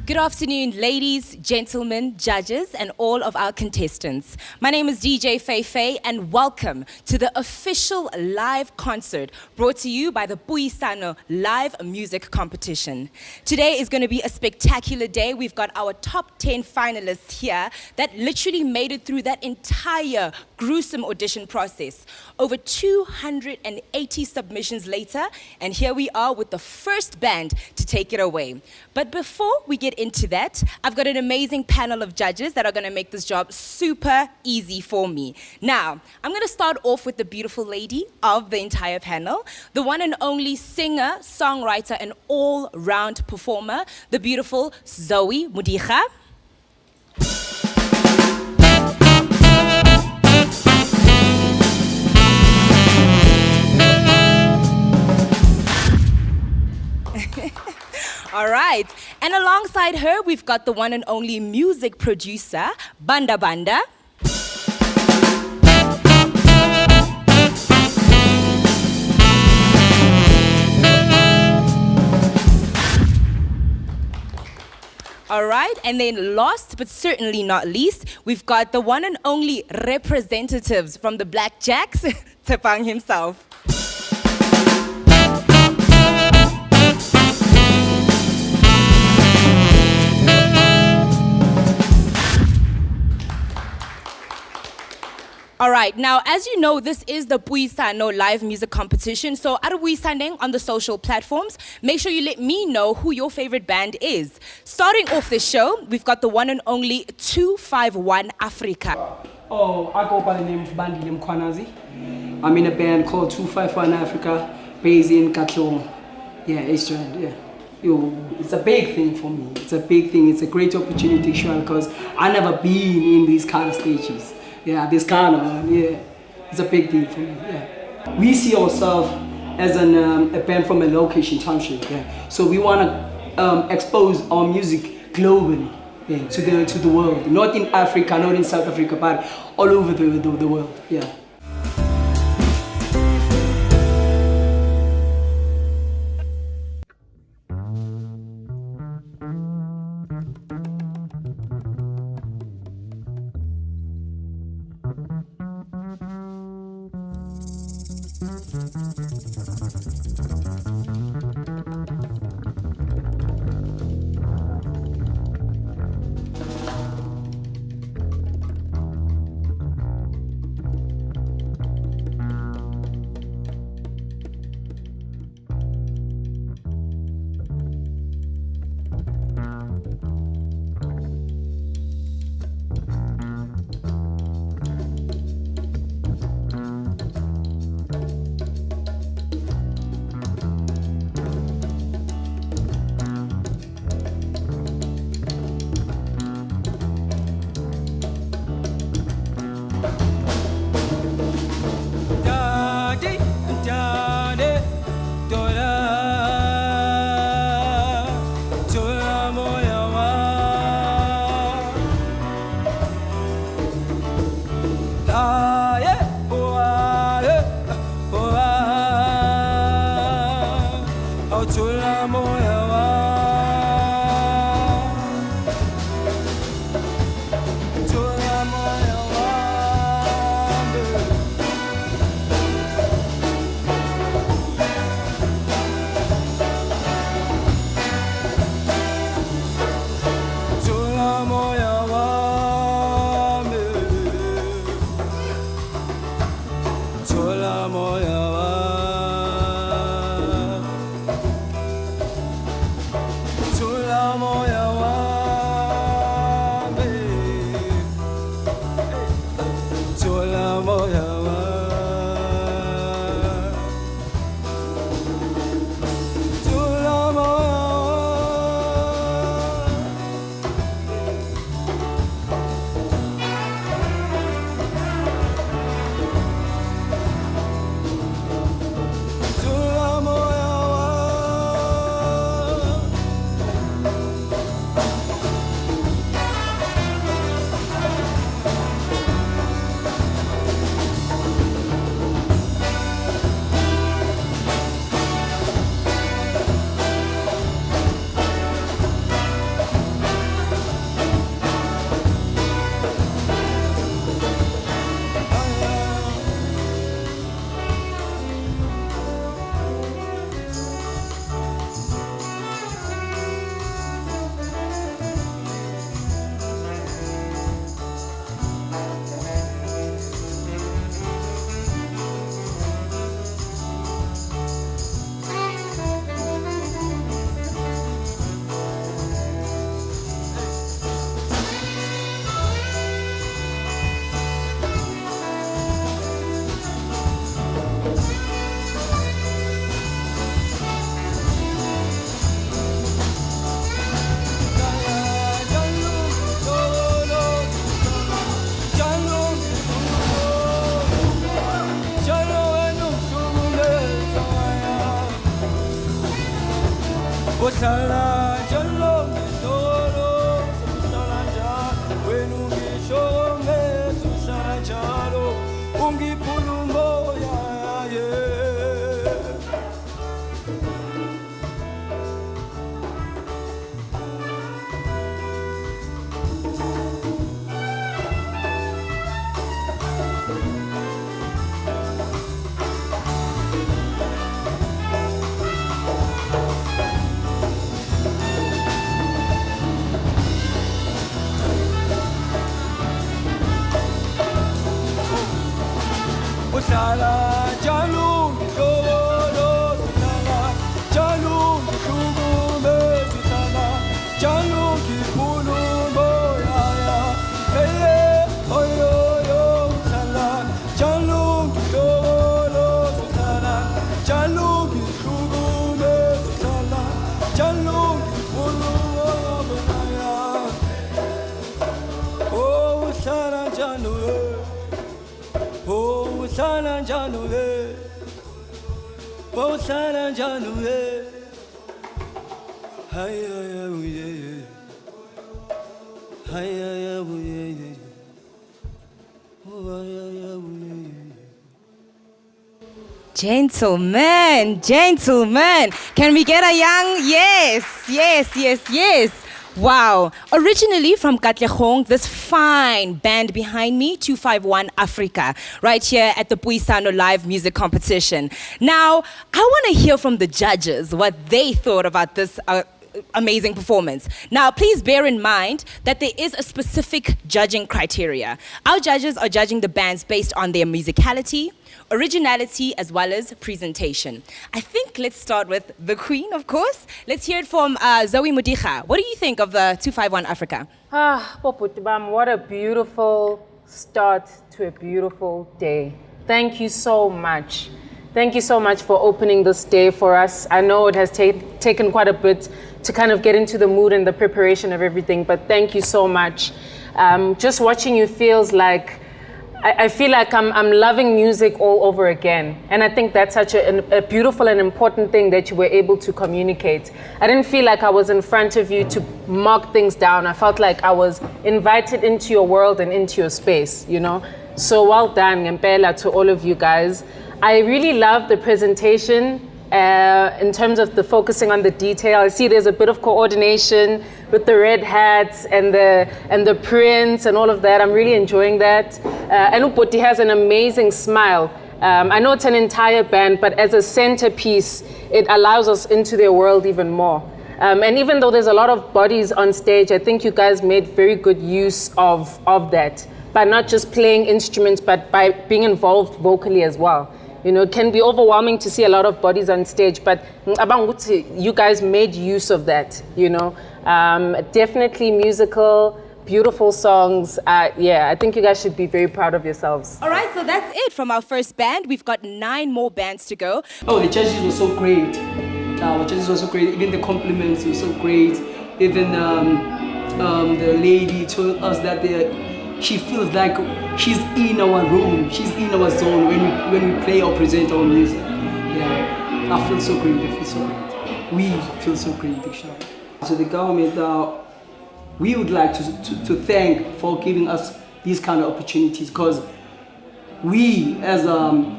Good afternoon, ladies, gentlemen, judges, and all of our contestants. My name is DJ Fei Fei, and welcome to the official live concert brought to you by the Puisano live music competition. Today is going to be a spectacular day. We've got our top 10 finalists here that literally made it through that entire gruesome audition process. Over 280 submissions later, and here we are with the first band to take it away. But before we get into that, I've got an amazing panel of judges that are going to make this job super easy for me. Now, I'm going to start off with the beautiful lady of the entire panel, the one and only singer, songwriter, and all-round performer, the beautiful Zoe Mudiga. All right, and alongside her, we've got the one and only music producer, Banda Banda. All right, and then last but certainly not least, we've got the one and only representatives from the Black Jacks, Tepang himself. All right, now, as you know, this is the Puisano live music competition. So, Arabuisaneng on the social platforms, make sure you let me know who your favorite band is. Starting off the show, we've got the one and only 251 Africa. Oh, I go by the name of Bandile Mkwanazi. I'm in a band called 251 Africa, based in Katlong. Yeah, East Rand, yeah. Yo, it's a big thing for me. It's a big thing. It's a great opportunity, Sean, because I've never been in these kind of stages. Yeah, this kind of, yeah, it's a big deal for me, yeah. We see ourselves as a band from a location township, yeah. So we want to expose our music globally, yeah, to the world. Not in Africa, not in South Africa, but all over the world, yeah. ah, yeah, oh, ah, yeah, oh, ah, awuthola moya wami, thola moya wami, thola moya wami, thola moya wami, thola moya wami, thola moya wami, thola moya wami, thola moya wami. Ohlala njalo ngitolo, ohlala njalo wena ungisho ohlala njalo ungiphula umoya yeah. Ohlala njalo ngitolo, ohlala njalo ngihlukume, ohlala njalo ngiphula umoya hey yeah, oh yo yo, ohlala njalo ngitolo, ohlala njalo ngihlukume, ohlala njalo ngiphula umoya oh ohlala njalo oh uhlala njalo uhlala njalo hay hay uye hay hay uye oh hay hay uye. Gentlemen, gentlemen, can we get a young yes, yes, yes, yes. Wow. Originally from Katlehong, this fine band behind me, 251 Africa, right here at the Puisano live music competition. Now, I want to hear from the judges what they thought about this amazing performance. Now, please bear in mind that there is a specific judging criteria. Our judges are judging the bands based on their musicality, originality, as well as presentation. I think let's start with the queen, of course. Let's hear it from Zoe Mudicha. What do you think of the 251 Africa? Poputibam, what a beautiful start to a beautiful day. Thank you so much. Thank you so much for opening this day for us. I know it has taken quite a bit to kind of get into the mood and the preparation of everything, but thank you so much. Just watching you feels like I feel like I'm loving music all over again. And I think that's such a beautiful and important thing that you were able to communicate. I didn't feel like I was in front of you to mark things down. I felt like I was invited into your world and into your space, you know? So well done, Ngempela, to all of you guys. I really love the presentation. In terms of the focusing on the detail, I see there's a bit of coordination with the red hats and the prints and all of that. I'm really enjoying that. And Upoti has an amazing smile. I know it's an entire band, but as a centerpiece, it allows us into their world even more. And even though there's a lot of bodies on stage, I think you guys made very good use of that, by not just playing instruments, but by being involved vocally as well. You know, it can be overwhelming to see a lot of bodies on stage, but you guys made use of that, you know. Definitely musical, beautiful songs. Yeah, I think you guys should be very proud of yourselves. All right, so that's it from our first band. We've got 9 more bands to go. Oh, the judges were so great. The judges were so great. Even the compliments were so great. Even the lady told us that she feels like she's in our room, she's in our zone when we play or present our music. Yeah, I feel so great. I feel so great. We feel so great, actually. So the government, we would like to thank for giving us these kind of opportunities, because we as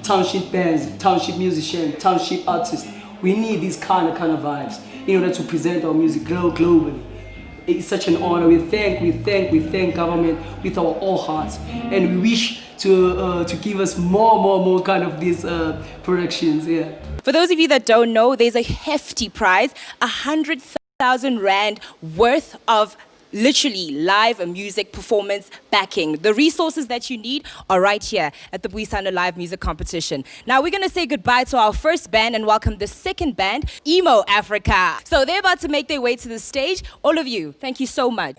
township bands, township musicians, township artists, we need these kind of vibes in order to present our music globally. It's such an honor. We thank government with our all hearts, and we wish to give us more kind of these productions. Yeah. For those of you that don't know, there's a hefty prize, 100,000 Rand worth of literally live music performance backing. The resources that you need are right here at the Puisano Live Music Competition. Now we're going to say goodbye to our first band and welcome the second band, Emo Africa. So they're about to make their way to the stage. All of you, thank you so much.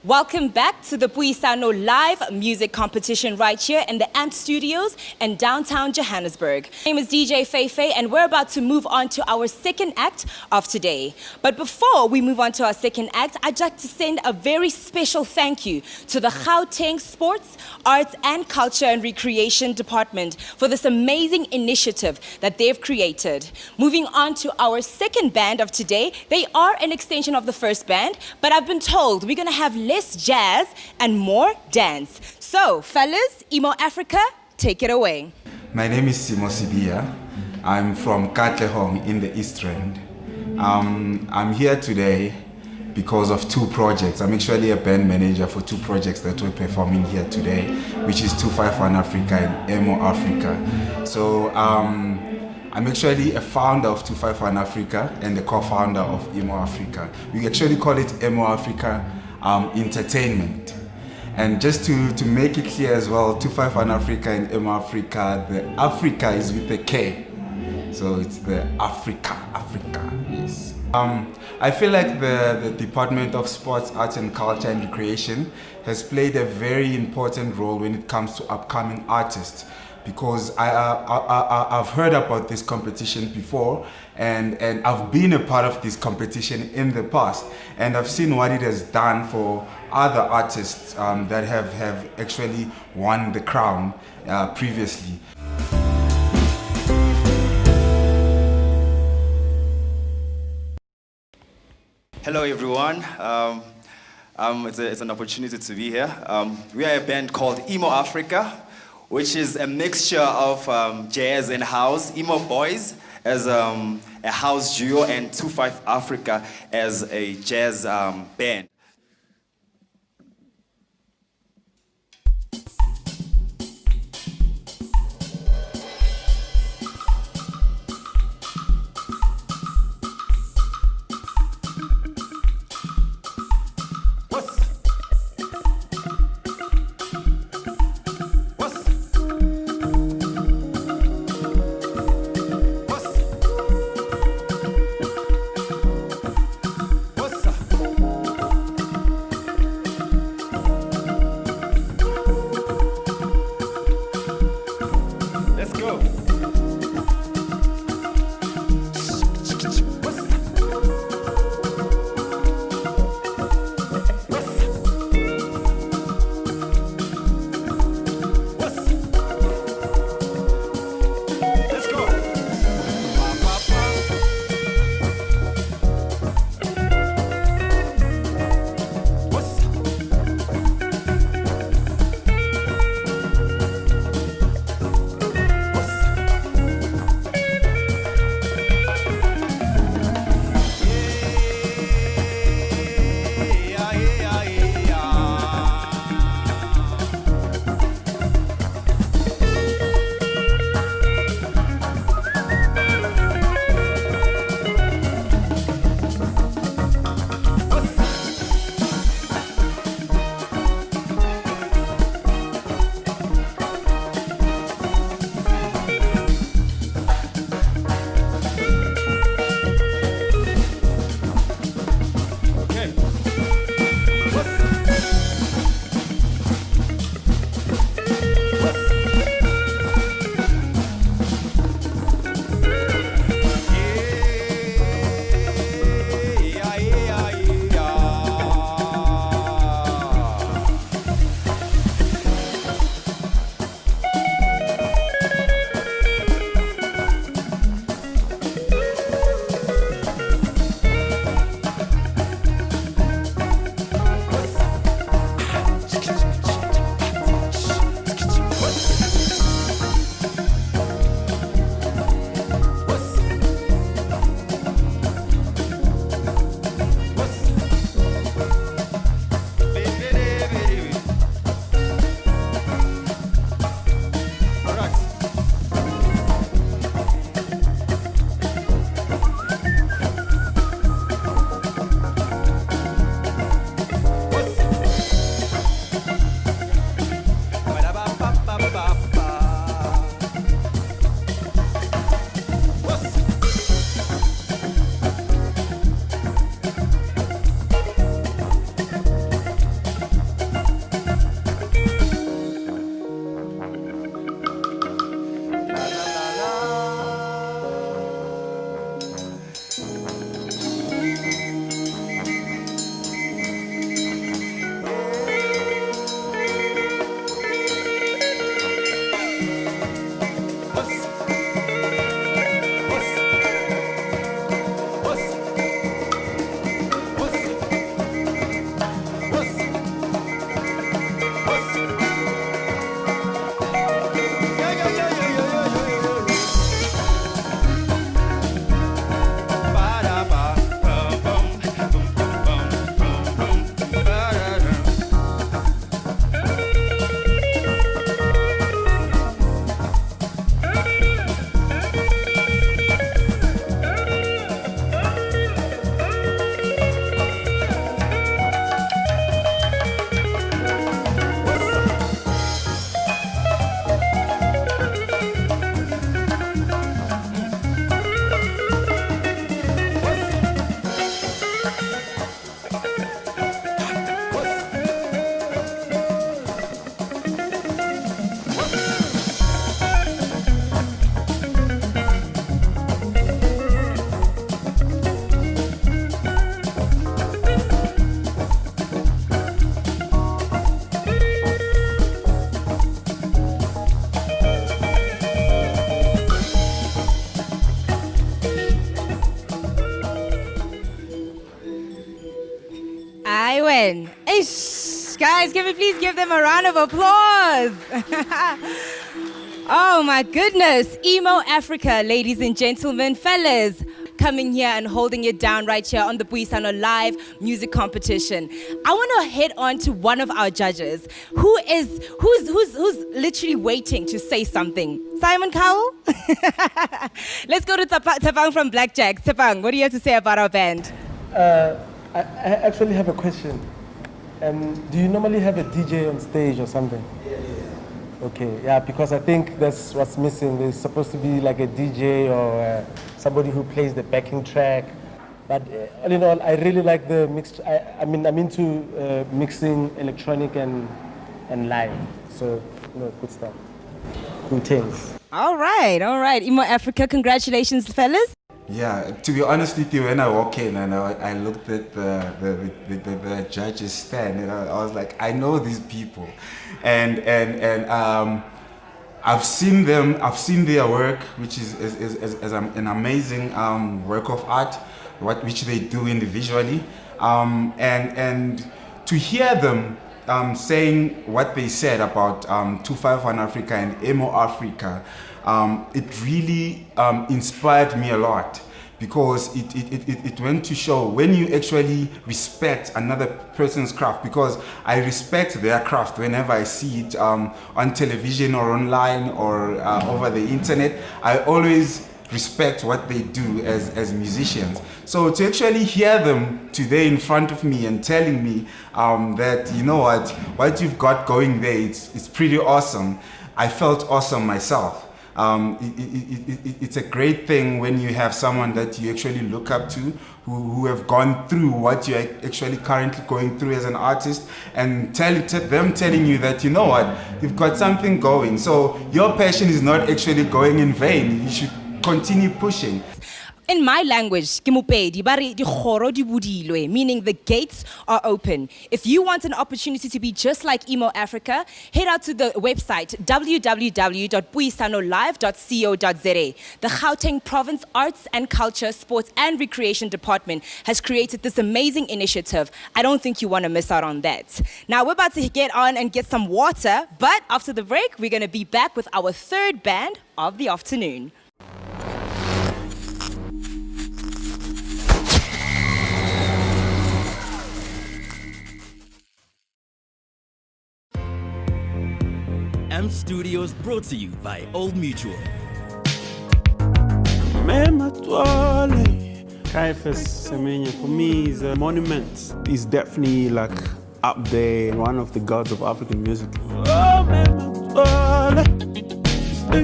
Welcome back to the Puisano Live Music Competition right here in the AMP Studios in downtown Johannesburg. My name is DJ Feifei and we're about to move on to our second act of today. But before we move on to our second act, I'd like to send a very special thank you to the Gauteng Sports, Arts and Culture and Recreation Department for this amazing initiative that they've created. Moving on to our second band of today, they are an extension of the first band, but I've been told we're going to have less jazz and more dance. So, fellas, Emo Africa, take it away. My name is Simo Sibia. I'm from Katlehong in the East Rand. I'm here today because of 2 projects. I'm actually a band manager for 2 projects that we're performing here today, which is 251 Africa and Emo Africa. So I'm actually a founder of 251 Africa and the co-founder of Emo Africa. We actually call it Emo Africa Entertainment. And just to make it clear as well, 251 Africa and Emo Africa, the Africa is with a K. So it's the Africa, yes. I feel like the Department of Sports, Arts and Culture and Recreation has played a very important role when it comes to upcoming artists, because I've heard about this competition before and I've been a part of this competition in the past, and I've seen what it has done for other artists that have actually won the crown previously. Hello everyone, it's an opportunity to be here. We are a band called Emo Africa, which is a mixture of jazz and house. Emo Boys as a house duo and 251 Africa as a jazz band. I win. Ish. Guys, can we please give them a round of applause? Oh my goodness. Emo Africa, ladies and gentlemen, fellas, coming here and holding it down right here on the Puisano live music competition. I want to head on to one of our judges who's literally waiting to say something. Simon Cowell? Let's go to Tapang from Blackjack. Tapang, what do you have to say about our band? I actually have a question. Do you normally have a DJ on stage or something? Okay, yeah, because I think that's what's missing. There's supposed to be like a DJ or somebody who plays the backing track. But all in all, I really like the mixed. I'm into mixing electronic and live. So, good stuff. Cool things. All right. Emo Africa, congratulations, fellas. Yeah, to be honest with you, when I walk in and I looked at the judges stand, and I was like, I know these people, and I've seen them, I've seen their work, which is an amazing work of art, which they do individually, and to hear them saying what they said about 251 Africa and Emo Africa. It really inspired me a lot, because it went to show when you actually respect another person's craft, because I respect their craft whenever I see it on television or online or over the internet. I always respect what they do as musicians. So to actually hear them today in front of me and telling me that, you know what you've got going there, it's pretty awesome. I felt awesome myself. It's a great thing when you have someone that you actually look up to, who have gone through what you're actually currently going through as an artist, and them telling you that, you know what, you've got something going. So your passion is not actually going in vain. You should continue pushing. In my language, meaning the gates are open. If you want an opportunity to be just like Emo Africa, head out to the website www.puisanolive.co.za. The Gauteng Province Arts and Culture, Sports and Recreation Department has created this amazing initiative. I don't think you want to miss out on that. Now we're about to get on and get some water, but after the break, we're going to be back with our third band of the afternoon. M Studios brought to you by Old Mutual. Caiaphas Semenya for me is a monument. He's definitely like up there, one of the gods of African music. I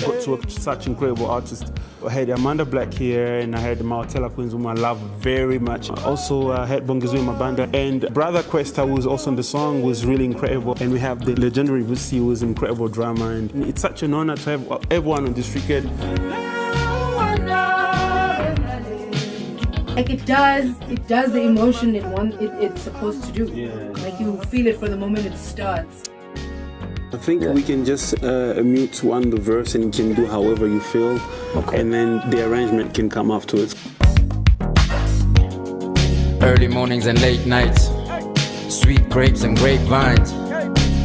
got to work with such incredible artists. I had Amanda Black here, and I had Maotela Queens, whom I love very much. Also, I had Bongizwe Mabanda, and Brother Questa, who was also on the song, was really incredible. And we have the legendary Vusi, who was an incredible drummer. And it's such an honor to have everyone on this record. Like it does the emotion it's supposed to do. Yeah. Like you feel it for the moment it starts. I think we can just mute the verse, and you can do however you feel, and then the arrangement can come afterwards. Early mornings and late nights, sweet grapes and grapevines,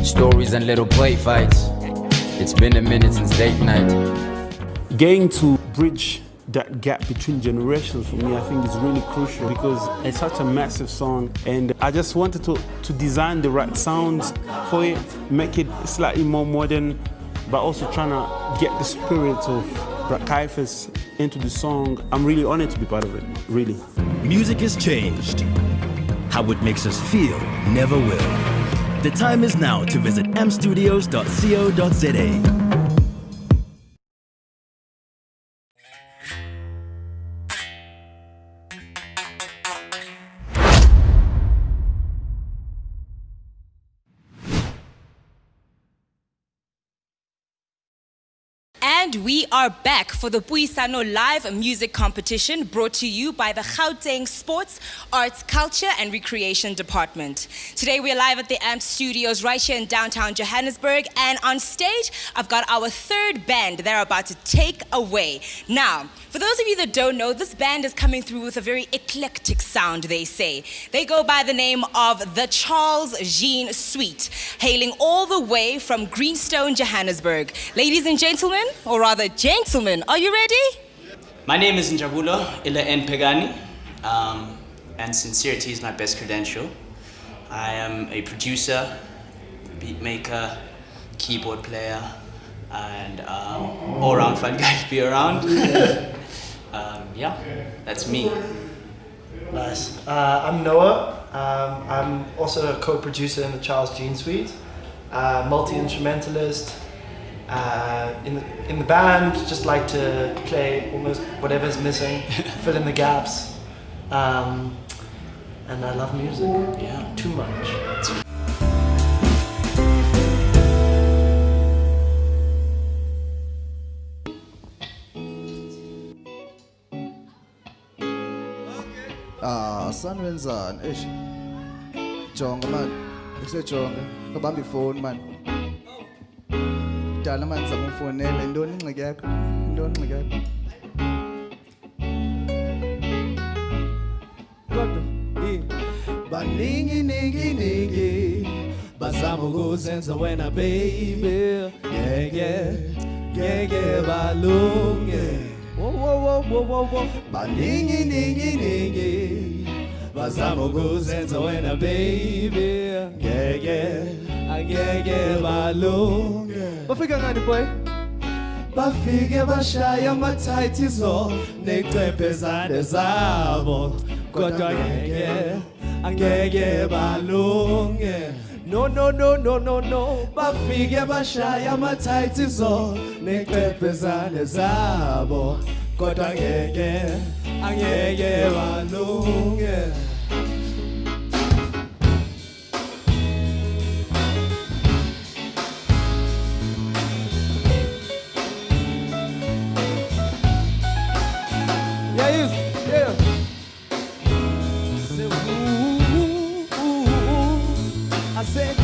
stories and little play fights. It's been a minute since date night. Getting to bridge that gap between generations for me, I think is really crucial, because it's such a massive song, and I just wanted to design the right sounds for it, make it slightly more modern, but also trying to get the spirit of Caiaphas into the song. I'm really honored to be part of it, really. Music has changed. How it makes us feel never will. The time is now to visit mstudios.co.za. And we are back for the Puisano live music competition brought to you by the Gauteng Sports, Arts, Culture and Recreation Department. Today we are live at the AMP Studios right here in downtown Johannesburg, and on stage I've got our third band they're about to take away. Now, for those of you that don't know, this band is coming through with a very eclectic sound, they say. They go by the name of the Charles Jean Suite, hailing all the way from Greenstone, Johannesburg. Ladies and gentlemen, or rather gentlemen, are you ready? My name is Njabulo Ila N. Pegani, and sincerity is my best credential. I am a producer, beat maker, keyboard player, and all-around fun guy to be around. Yeah, that's me. Nice. I'm Noah. I'm also a co-producer in the Charles Jean Suite, multi-instrumentalist. In the band, just like to play almost whatever's missing, fill in the gaps, and I love music. Yeah, too much. Son wenzani eish jonga man ukusejonga ngabamba ifoni man dala man zama ufonela intoni ingxaki yakho kodwa baningi bazama ukuzenza wena baby yeah balunge whoa baningi bazama ukuzenza wena baby angeke balunge bafika ngani boy bafike bashaya amathaithizo necepezane zabo kodwa angeke balunge no bafike bashaya amathaithizo necepezane zabo kodwa angeke balunge. Yeah. I said,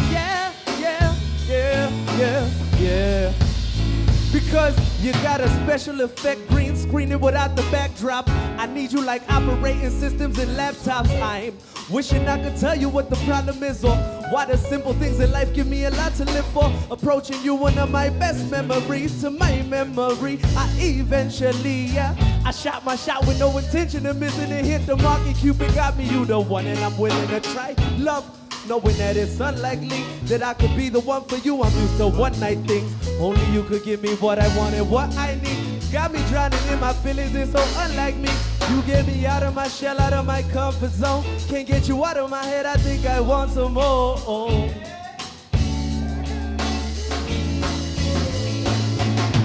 yeah. Because you got a special effect, green screening without the backdrop. I need you like operating systems and laptops. I'm wishing I could tell you what the problem is or why the simple things in life give me a lot to live for. Approaching you, one of my best memories. To my memory, I eventually, I shot my shot with no intention of missing it. Hit the mark and Cupid got me, you the one, and I'm willing to try. Love, knowing that it's unlikely that I could be the one for you. I'm used to one night things. Only you could give me what I want and what I need. Got me drowning in my feelings, it's so unlike me. You get me out of my shell, out of my comfort zone. Can't get you out of my head, I think I want some more.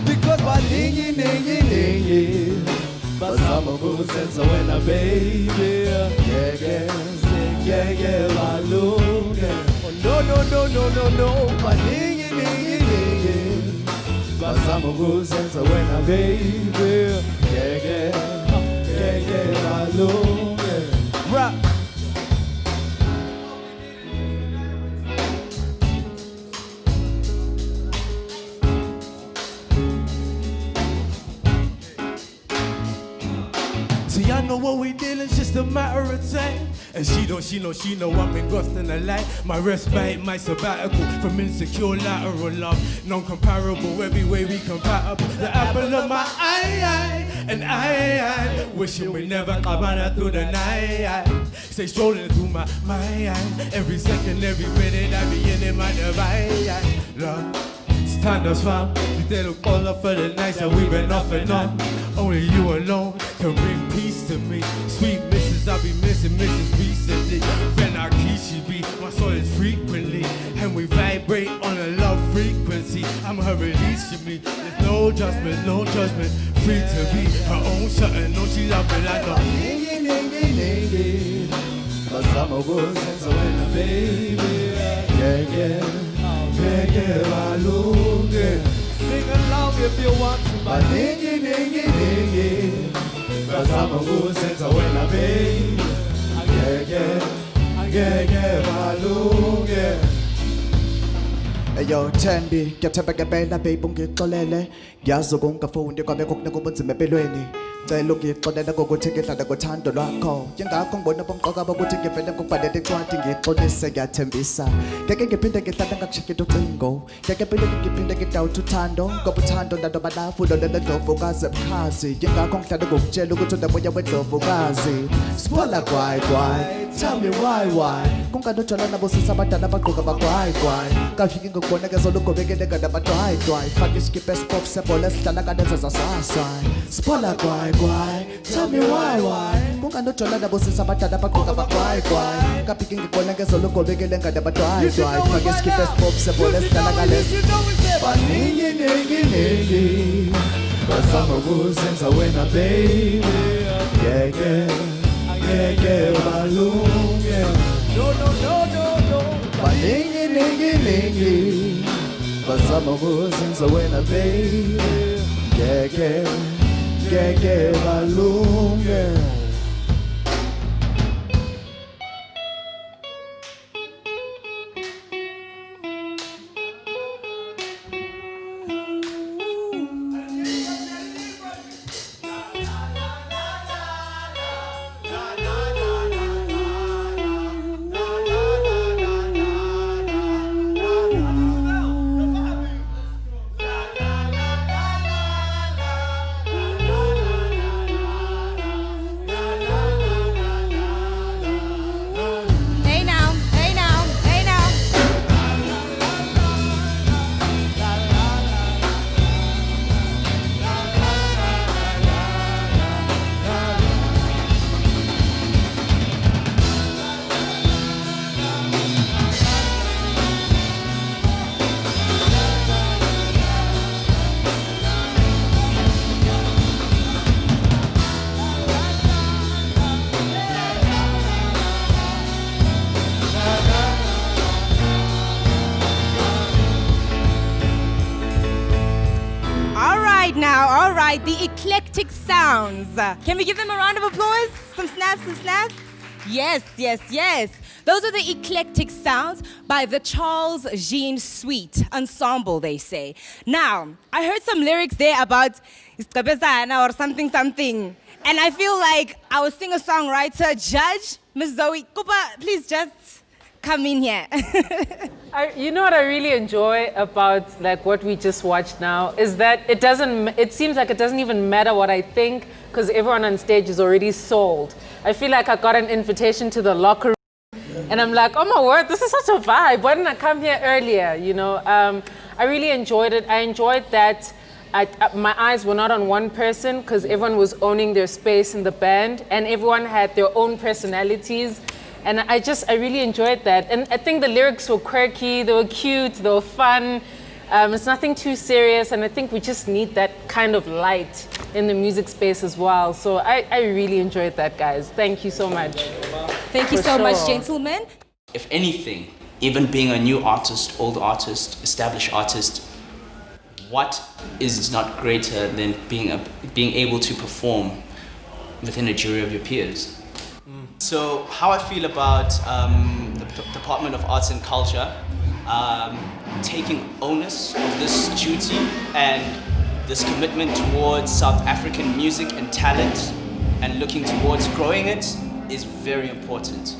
Because my ningi bazama ukuzenza wena baby yeah balunge. No baningi bazama ukuzenza wena baby yeah balunge. Rock. See, I know what we did, it's just a matter of time. And she know I'm engrossed in the light. My respite, my sabbatical from insecure lateral love. Non-comparable, every way we compatible. The apple of my eye, and I wishing we never come out through the night. Stay strolling through my eye. Every second, every minute, I be in my divine. Love. Time to smile, you did a call up for the nights that we've been off and on. Only you alone can bring peace to me. Sweet misses, I'll be missing Mrs. recently. When I kiss she be, my soul is frequently. And we vibrate on a love frequency. I'm her release to me. There's no judgment, free to be her own something. No, she love it, I know. But some of us so in a baby. Yeah balunge. sing along if you want to. Baningi, ningi, ningi. Bazama kuzenza wena baby. Angeke balunge. Eyo Thembi, ngiyathemba ngempela babe ungixolele. Ngiyazi ukungafundi kwabe kokunobunzima empilweni. Cela ungixolele ngokuthi ngidlala ngothando lwakho. Yingakho ngibona bomqoka bokuthi ngivele ngokubhalela incwadi ngixolise ngiyathembisa. Ngeke ngiphinde ngihlale ngakushekela ucingo. Ngeke empilweni ngiphinde ngidawuthe uthando. Ngoba uthando nalo balafu lolo lendlovukazi ebukhasi. Yingakho ngihlale ngokutshela ukuthi unamoya wendlovukazi. Spoiler gwai gwai, tell me why. Kunganojala nabo sisa abadala abagqoka bagwayigwayi. Kafiki ngokubona kezolo ugobekele ngadabadwayidwayi. Faka isikipha esipop sebhola esihlala kanenza zasaswayi. Spoiler gwai gwai, tell me why. Kunganojala nabo sisa abadala abagqoka bagwayigwayi. Kafiki ngokubona kezolo ugobekele ngadabadwayidwayi. Faka isikipha esipop sebhola esihlala kanenza. Baningi, ningi, ningi. Bazama kuzenza wena baby. Angeke balunge. No. Baningi, ningi, ningi. Bazama kuzenza wena baby. Ngeke balunge. Hey now. All right, the eclectic sounds. Can we give them a round of applause? Some snaps. Yes. Those are the eclectic sounds by the Charles Jean Suite Ensemble, they say. Now, I heard some lyrics there about Puisano or something. And I feel like our singer-songwriter, Judge, Miss Zoe, Kupa, please just come in here. You know what I really enjoy about like what we just watched now is that it seems like it doesn't even matter what I think because everyone on stage is already sold. I feel like I got an invitation to the locker room and I'm like, oh my word, this is such a vibe. Why didn't I come here earlier? You know, I really enjoyed it. I enjoyed that my eyes were not on one person because everyone was owning their space in the band and everyone had their own personalities. And I really enjoyed that. And I think the lyrics were quirky, they were cute, they were fun. It's nothing too serious. And I think we just need that kind of light in the music space as well. So I really enjoyed that, guys. Thank you so much. Thank you so much, gentlemen. If anything, even being a new artist, old artist, established artist, what is not greater than being able to perform within a jury of your peers? So how I feel about the Department of Arts and Culture taking onus of this duty and this commitment towards South African music and talent and looking towards growing it is very important.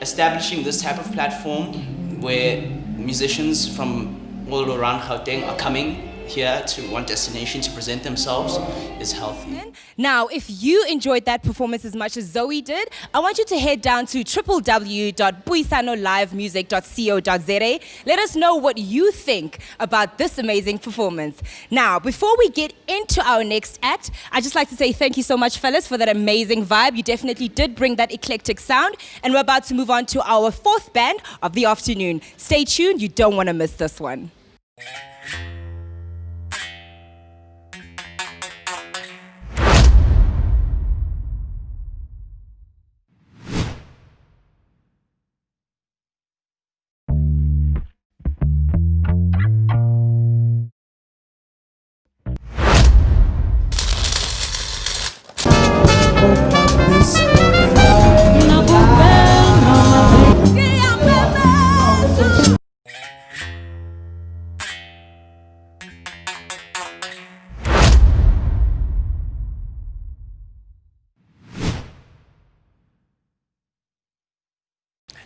Establishing this type of platform where musicians from all around Gauteng are coming here to one destination to present themselves is healthy. Now, if you enjoyed that performance as much as Zoe did, I want you to head down to www.puisanolivemusic.co.za. Let us know what you think about this amazing performance. Now, before we get into our next act, I'd just like to say thank you so much, fellas, for that amazing vibe. You definitely did bring that eclectic sound. And we're about to move on to our fourth band of the afternoon. Stay tuned. You don't want to miss this one.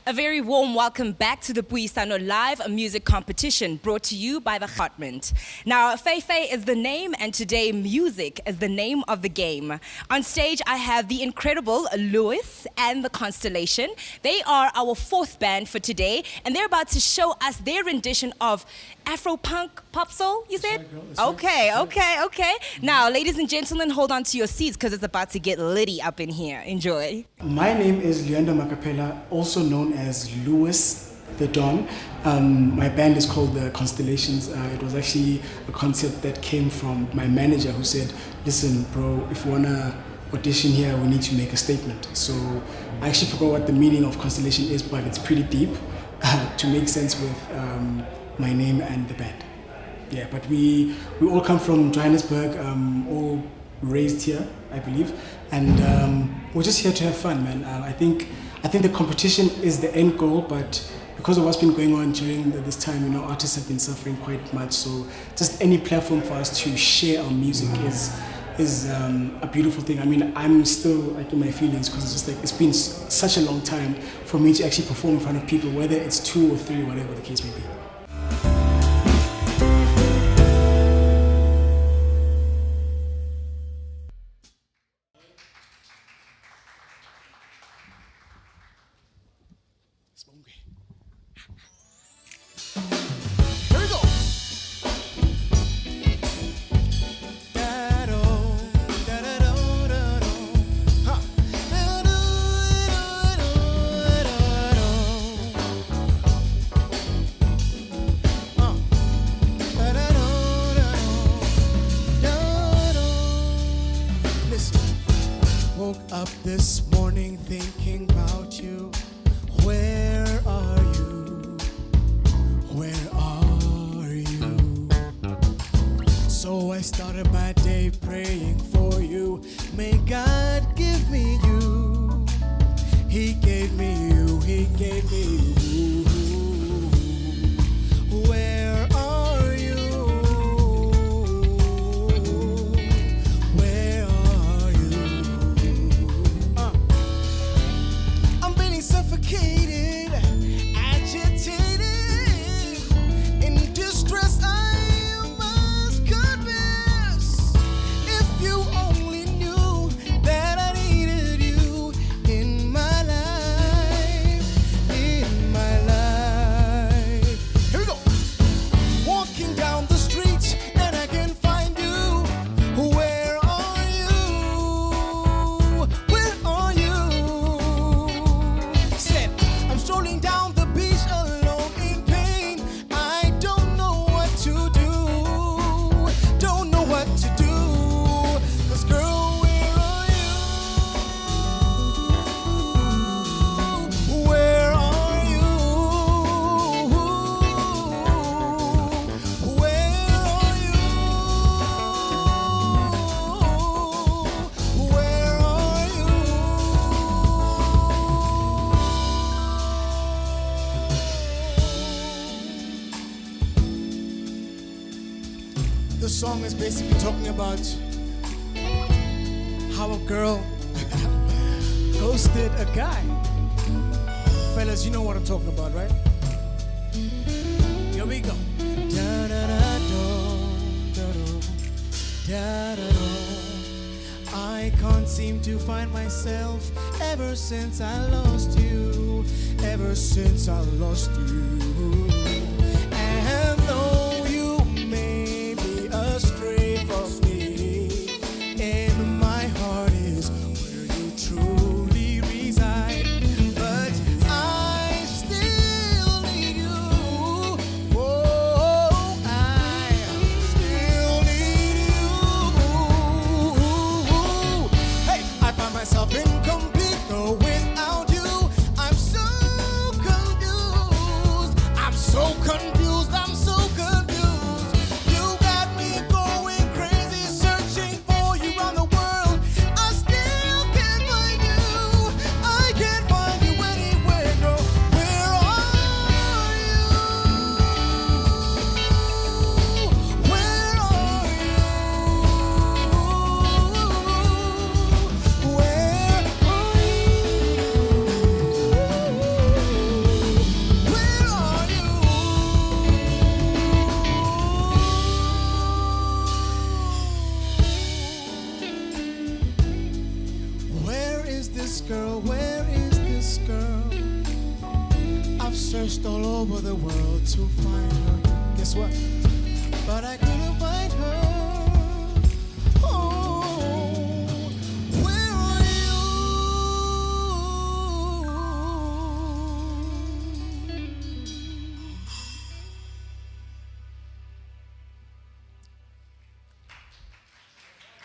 A very warm welcome back to the Puisano live music competition brought to you by the Department. Now, Feifei is the name and today music is the name of the game. On stage, I have the incredible Lewis and the Constellation. They are our fourth band for today and they're about to show us their rendition of Afro-punk pop soul, you said? Okay. Now, ladies and gentlemen, hold on to your seats because it's about to get litty up in here. Enjoy. My name is Leander Macapella, also known as Lewis the Don. My band is called the Constellations. It was actually a concept that came from my manager who said, listen, bro, if you want to audition here, we need to make a statement. So I actually forgot what the meaning of Constellation is, but it's pretty deep to make sense with my name and the band. Yeah, but we all come from Johannesburg, all raised here, I believe, and we're just here to have fun, man. I think the competition is the end goal, but because of what's been going on during this time, you know, artists have been suffering quite much. So just any platform for us to share our music is a beautiful thing. I mean, I'm still like in my feelings because it's just like it's been such a long time for me to actually perform in front of people, whether it's 2 or 3, whatever the case may be. Up this morning thinking about you. Where are you? Where are you? So I started my day praying for you. May God give me you. He gave me you. He gave me you. Where are you? Where are you? Suffocated, agitated, in distress I must confess. If you only knew that I needed you in my life, in my life. Here we go. Walking down the street and I can find you. Where are you? Where are you? I'm strolling down the beach alone in pain. I don't know what to do. Don't know what to do. 'Cause girl, where are you? Where are you? Where are you? Where are you? The song is basically talking about how a girl ghosted a guy. Fellas, you know what I'm talking about, right? Here we go. I can't seem to find myself ever since I lost you. Ever since I lost you. And though you may be astray from me, in my heart is where you truly reside. But I still need you. Oh, I still need you. Hey, I find myself incomplete though without you. I'm so confused. I'm so searched all over the world to find her. Guess what? But I couldn't find her. Oh, where are you?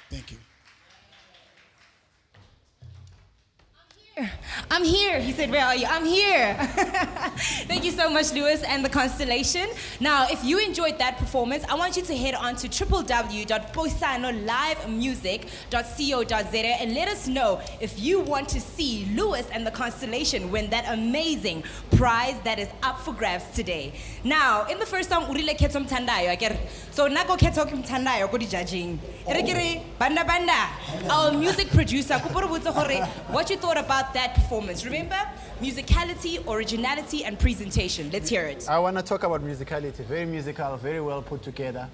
Thank you. I'm here. He said, where are you? I'm here. Thank you so much, Lewis and the Constellation. Now, if you enjoyed that performance, I want you to head on to www.puisanolivemusic.co.za and let us know if you want to see Lewis and the Constellation win that amazing prize that is up for grabs today. Now, in the first song, Urile Ketom Tandayo, so Nako Ketom Tandayo, go judging. Banda Banda, our music producer, what you thought about that performance? Remember, musicality, originality, and presentation. Let's hear it. I want to talk about musicality. Very musical, very well put together.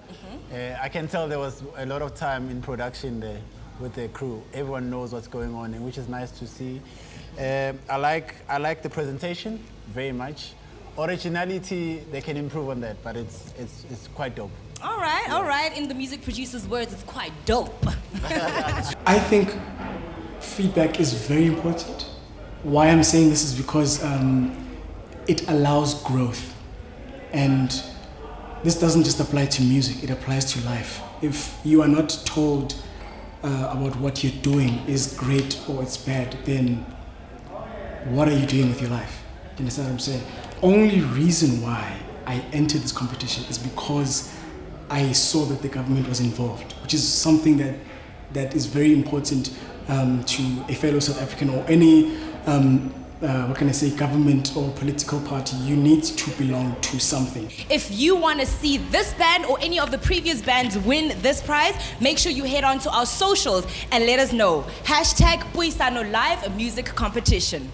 I can tell there was a lot of time in production there with the crew. Everyone knows what's going on, and which is nice to see. I like the presentation very much. Originality, they can improve on that, but it's quite dope. All right. In the music producer's words, it's quite dope. I think feedback is very important. Why I'm saying this is because it allows growth. And this doesn't just apply to music, it applies to life. If you are not told about what you're doing is great or it's bad, then what are you doing with your life? You understand what I'm saying? Only reason why I entered this competition is because I saw that the government was involved, which is something that is very important to a fellow South African or any, government or political party. You need to belong to something. If you want to see this band or any of the previous bands win this prize, make sure you head on to our socials and let us know. #Puisano Live Music Competition.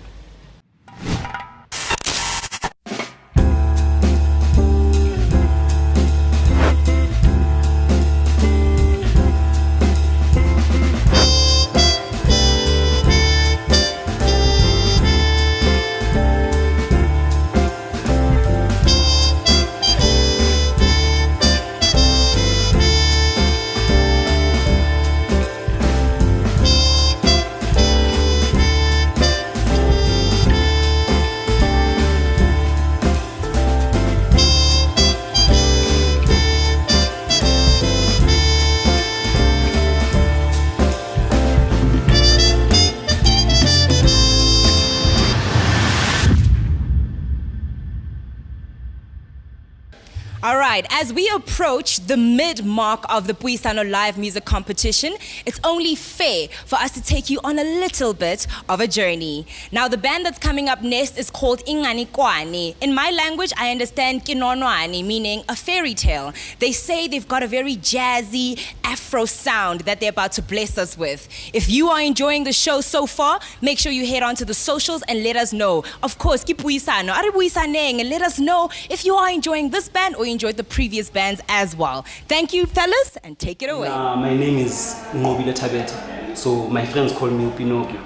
All right, as we approach the mid-mark of the Puisano Live Music Competition, it's only fair for us to take you on a little bit of a journey. Now, the band that's coming up next is called Ingani Kwani. In my language, I understand Kinonwani, meaning a fairy tale. They say they've got a very jazzy Afro sound that they're about to bless us with. If you are enjoying the show so far, make sure you head on to the socials and let us know. Of course, ki Puisano, ari Puisaneng, and let us know if you are enjoying this band or enjoyed the previous bands as well. Thank you, fellas, and take it away. My name is Ngobile Tabeta. So my friends call me Pinocchio,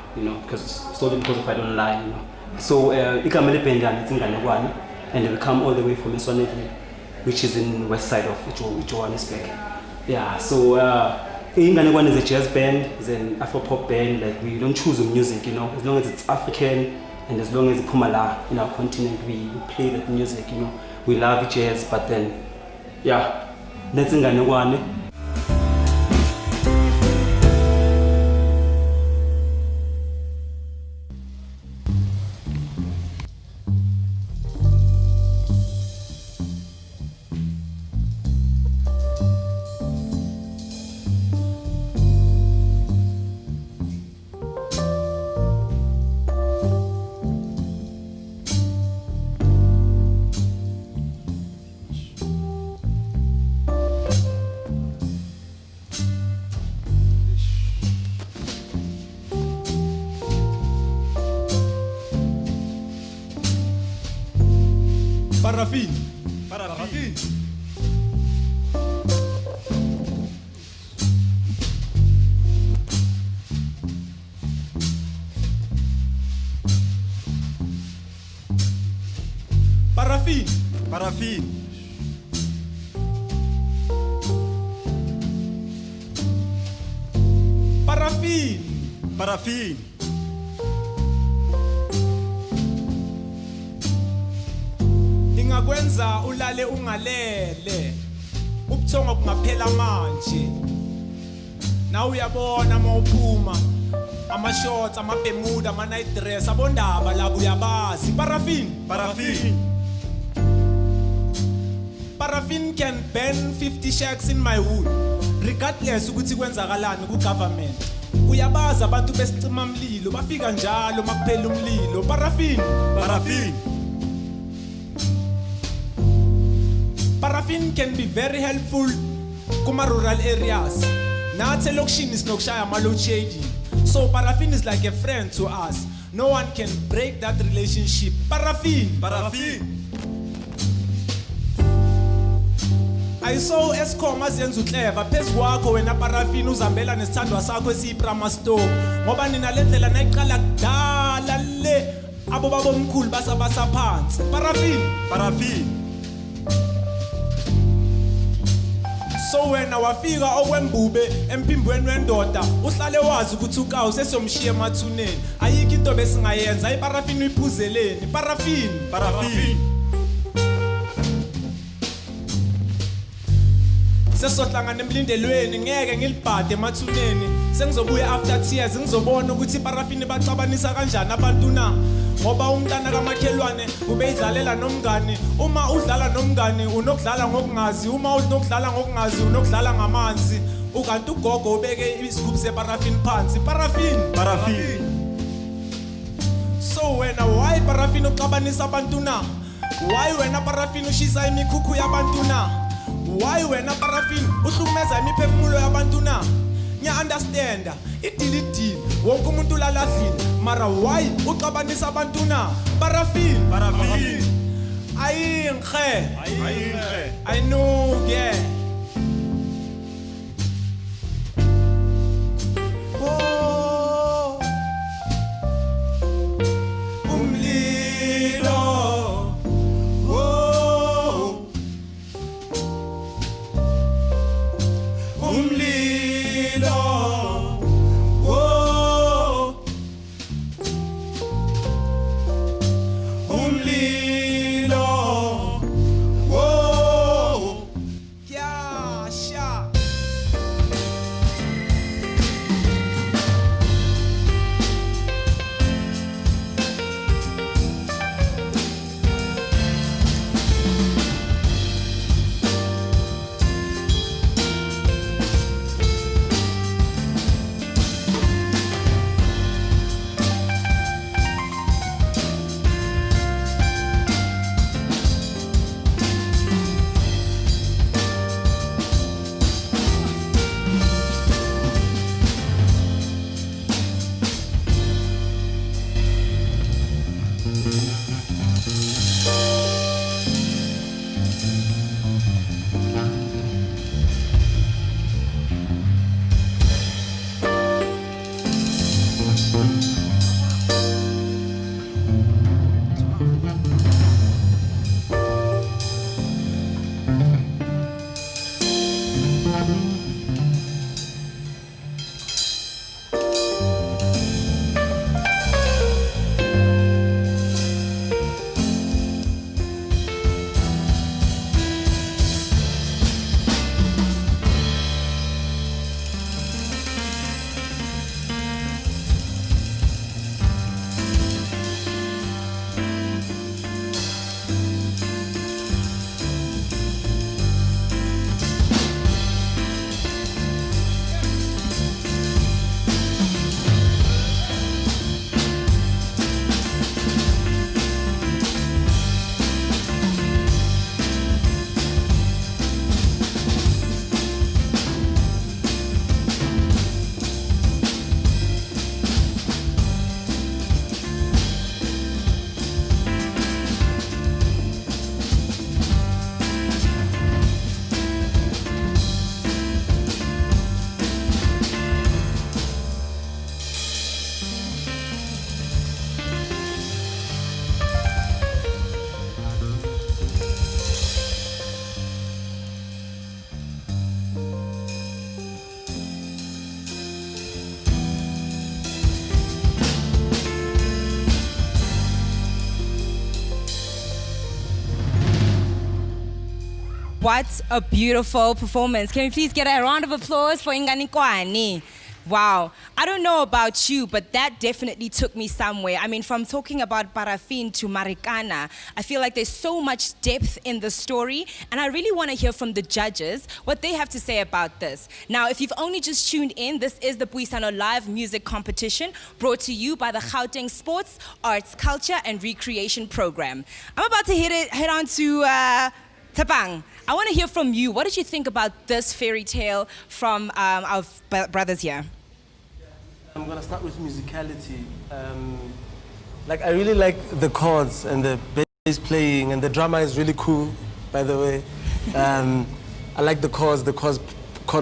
solely because if I don't lie, So ikamele band it's Ingane, and we come all the way from Eswaneville, which is in west side of Johannesburg. Yeah, so Ingane is a jazz band, it's an Afro-pop band. Like, we don't choose the music, as long as it's African and as long as it's Pumala in our continent, we play that music, We love jazz, but then, yeah, that's Ingane. Parafine. Paraffin. Paraffin. Paraffin. Paraffin. Ingakwenza ulale ungalele. Ubuthongo bungaphela manje. Na uyabona mawuphuma ama-shorts, ama-bermuda, ama-night dress, abondaba labo uyabazi. Paraffin. Paraffin. Paraffin can burn 50 shacks in my wood regardless ukuthi kwenzakalani ku-government. Uyabazi abantu besicima mlilo bafika njalo makuphela umlilo. Paraffin. Paraffin. Paraffin can be very helpful kuma-rural areas. Nathi elokishini sinokushaya ama-load shedding. So paraffin is like a friend to us. No one can break that relationship. Paraffin. Paraffin. I saw Eskom azenza uclever phezu kwakho wena Paraffin uzambela nesithandwa sakho esiyiprama store ngoba nina le ndlela nayiqala kudala le abo babomkhulu basabasa phansi. Paraffin. Paraffin. So wena wafika okwembube empimbweni wendoda uhlale wazi ukuthi ukawu sesiyomshiya emathuneni. Ayikho into besingayenza. Iparaffin uyiphuzeleni. Paraffin. Paraffin. Sesohlangana emlindelweni ngeke ngilibhade emathuneni. Sengizobuya after tears ngizobona ukuthi iparaffin baxabanisa kanjani abantu na. Ngoba umntana kamakhelwane ubeyidlalela nomngani. Uma udlala nomngani unokudlala ngokungazi. Uma unokudlala ngokungazi unokudlala ngamanzi. Ukanti ugogo ubeke isigubhu separaffin phansi. Paraffin. Paraffin. So wena why paraffin uxabanisa abantu na? Why wena paraffin ushisa imikhukhu yabantu na? Why wena paraffin uhlukumeza imiphefumulo yabantu na? Nya understand idilidini wonke umuntu ulalazini mara why uxabanisa abantu na? Paraffin. Paraffin. Ayingxe. I know yeah. Oh. Umlilo. Oh. Umlilo. Oh. Umlilo. Oh. Kyasha. What a beautiful performance. Can we please get a round of applause for Inganikwani? Wow. I don't know about you, but that definitely took me somewhere. I mean, from talking about Parafin to Marikana, I feel like there's so much depth in the story, and I really want to hear from the judges what they have to say about this. Now, if you've only just tuned in, this is the Puisano live music competition brought to you by the Gauteng Sports, Arts, Culture and Recreation Program. I'm about to head on to Tapang. I want to hear from you. What did you think about this fairy tale from our brothers here? I'm gonna start with musicality. I really like the chords and the bass playing, and the drama is really cool, by the way. I like the chord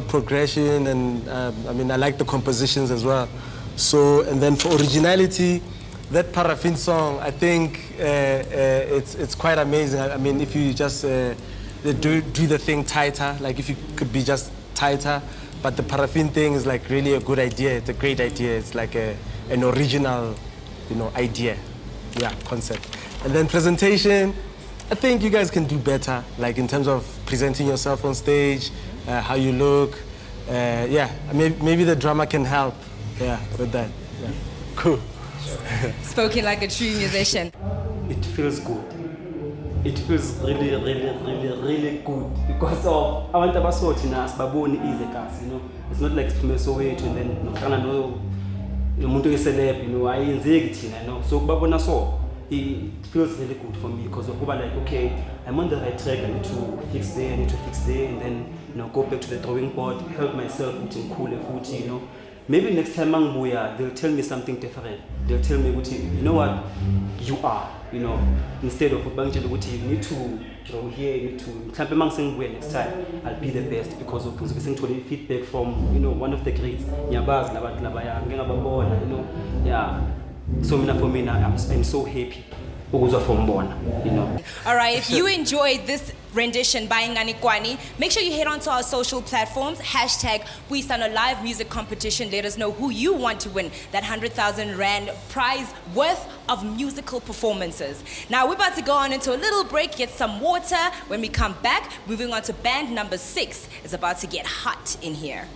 progression, and I like the compositions as well. So, and then for originality, that Parafin song, I think it's quite amazing. I mean, if you just do the thing tighter, like if you could be just tighter, but the Parafin thing is like really a good idea. It's a great idea. It's like an original, idea, concept. And then presentation, I think you guys can do better, like in terms of presenting yourself on stage, how you look. Maybe the drama can help, with that. Yeah. Cool. Spoken like a true musician. It feels good. It feels really, really, really, really good because of abantu abasothi na sibaboni easy cars, It's not like siphumelo wethu and then nokuhlangana nomuntu oyiceleb, ayenzeki thina, So kubabona so it feels really good for me because of kuba like, okay, I'm on the right track, I need to fix there, and then go back to the drawing board, help myself with cool futhi, Maybe next time Mangbuya, they'll tell me something different. They'll tell me, you know what, you are, instead of you need to draw here, you need to next time, I'll be the best because of feedback from, one of the greats, So for me now, I'm so happy. All right, if you enjoyed this rendition by Nganikwani, make sure you head on to our social platforms, #Puisano Live Music Competition. Let us know who you want to win that 100,000 Rand prize worth of musical performances. Now we're about to go on into a little break, get some water. When we come back, moving on to band number 6. It's about to get hot in here.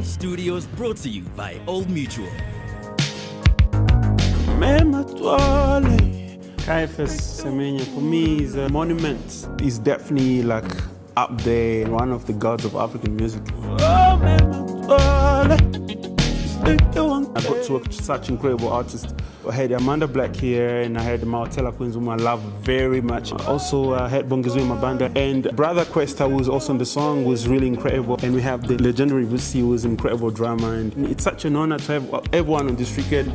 Studios brought to you by Old Mutual. Caiaphas Semenya, for me, is a monument. He's definitely like up there, one of the gods of African music. I got to work with such incredible artists. I had Amanda Black here, and I had Maotela Queens, whom I love very much. Also, I had Bongizwe Mabanda, and Brother Questa, who was also on the song, was really incredible. And we have the legendary Vusi, who was incredible drama. And it's such an honor to have everyone on this record.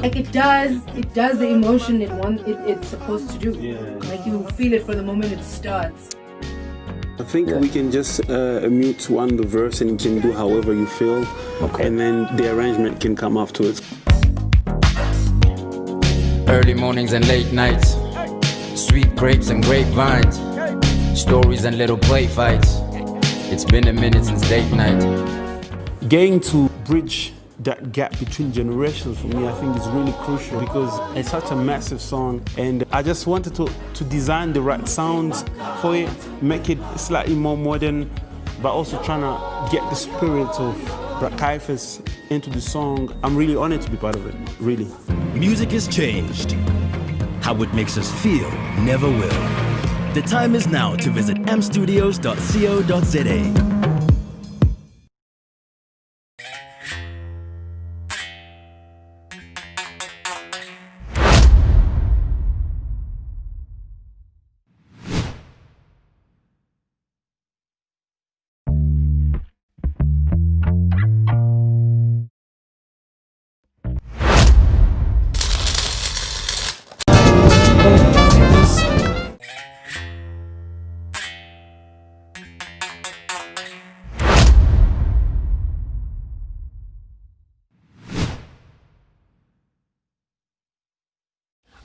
Like it does the emotion it's supposed to do. Yeah. Like you feel it from the moment it starts. I think we can just mute the verse and you can do however you feel, and then the arrangement can come afterwards. Early mornings and late nights, sweet grapes and grapevines, stories and little play fights. It's been a minute since date night. Getting to bridge that gap between generations for me, I think is really crucial because it's such a massive song, and I just wanted to design the right sounds for it, make it slightly more modern, but also trying to get the spirit of Caiaphas into the song. I'm really honored to be part of it, really. Music has changed. How it makes us feel never will. The time is now to visit mstudios.co.za.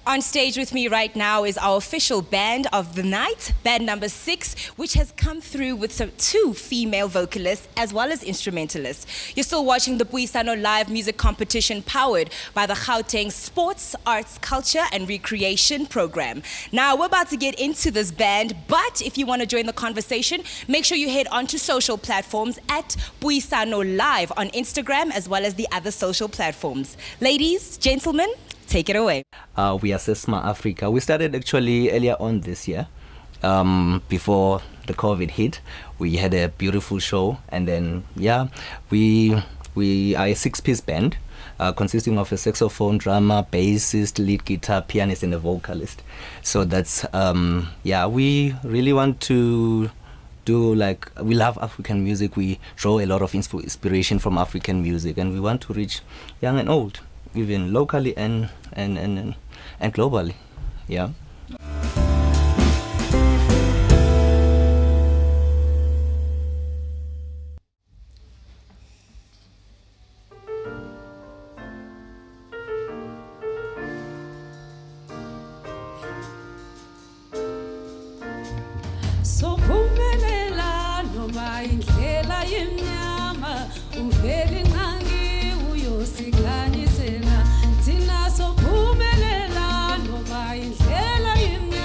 On stage with me right now is our official band of the night, band number 6, which has come through with two female vocalists as well as instrumentalists. You're still watching the Puisano live music competition powered by the Gauteng Sports, Arts, Culture and Recreation program. Now, we're about to get into this band, but if you want to join the conversation, make sure you head onto social platforms at Puisano Live on Instagram as well as the other social platforms. Ladies, gentlemen, take it away. We are Sesma Africa. We started actually earlier on this year, before the COVID hit. We had a beautiful show, and then we are a 6-piece band consisting of a saxophone, drummer, bassist, lead guitar, pianist, and a vocalist. So that's we really want to do we love African music. We draw a lot of inspiration from African music, and we want to reach young and old, even locally and globally. Yeah. Sophumelela noma indlela yemnyama uvele nqangi uyosikhanyisela thina sophumelela noma indlela yemnyama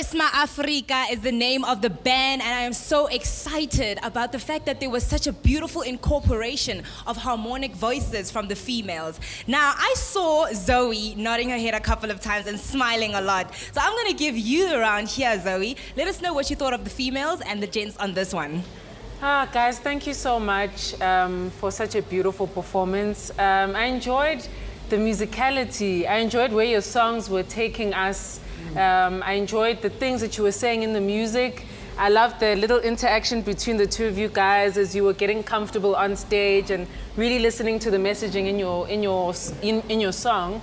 Puisano Africa is the name of the band, and I am so excited about the fact that there was such a beautiful incorporation of harmonic voices from the females. Now, I saw Zoe nodding her head a couple of times and smiling a lot. So I'm going to give you the round here, Zoe. Let us know what you thought of the females and the gents on this one. Guys, thank you so much for such a beautiful performance. I enjoyed the musicality. I enjoyed where your songs were taking us. I enjoyed the things that you were saying in the music. I loved the little interaction between the two of you guys as you were getting comfortable on stage and really listening to the messaging in your song.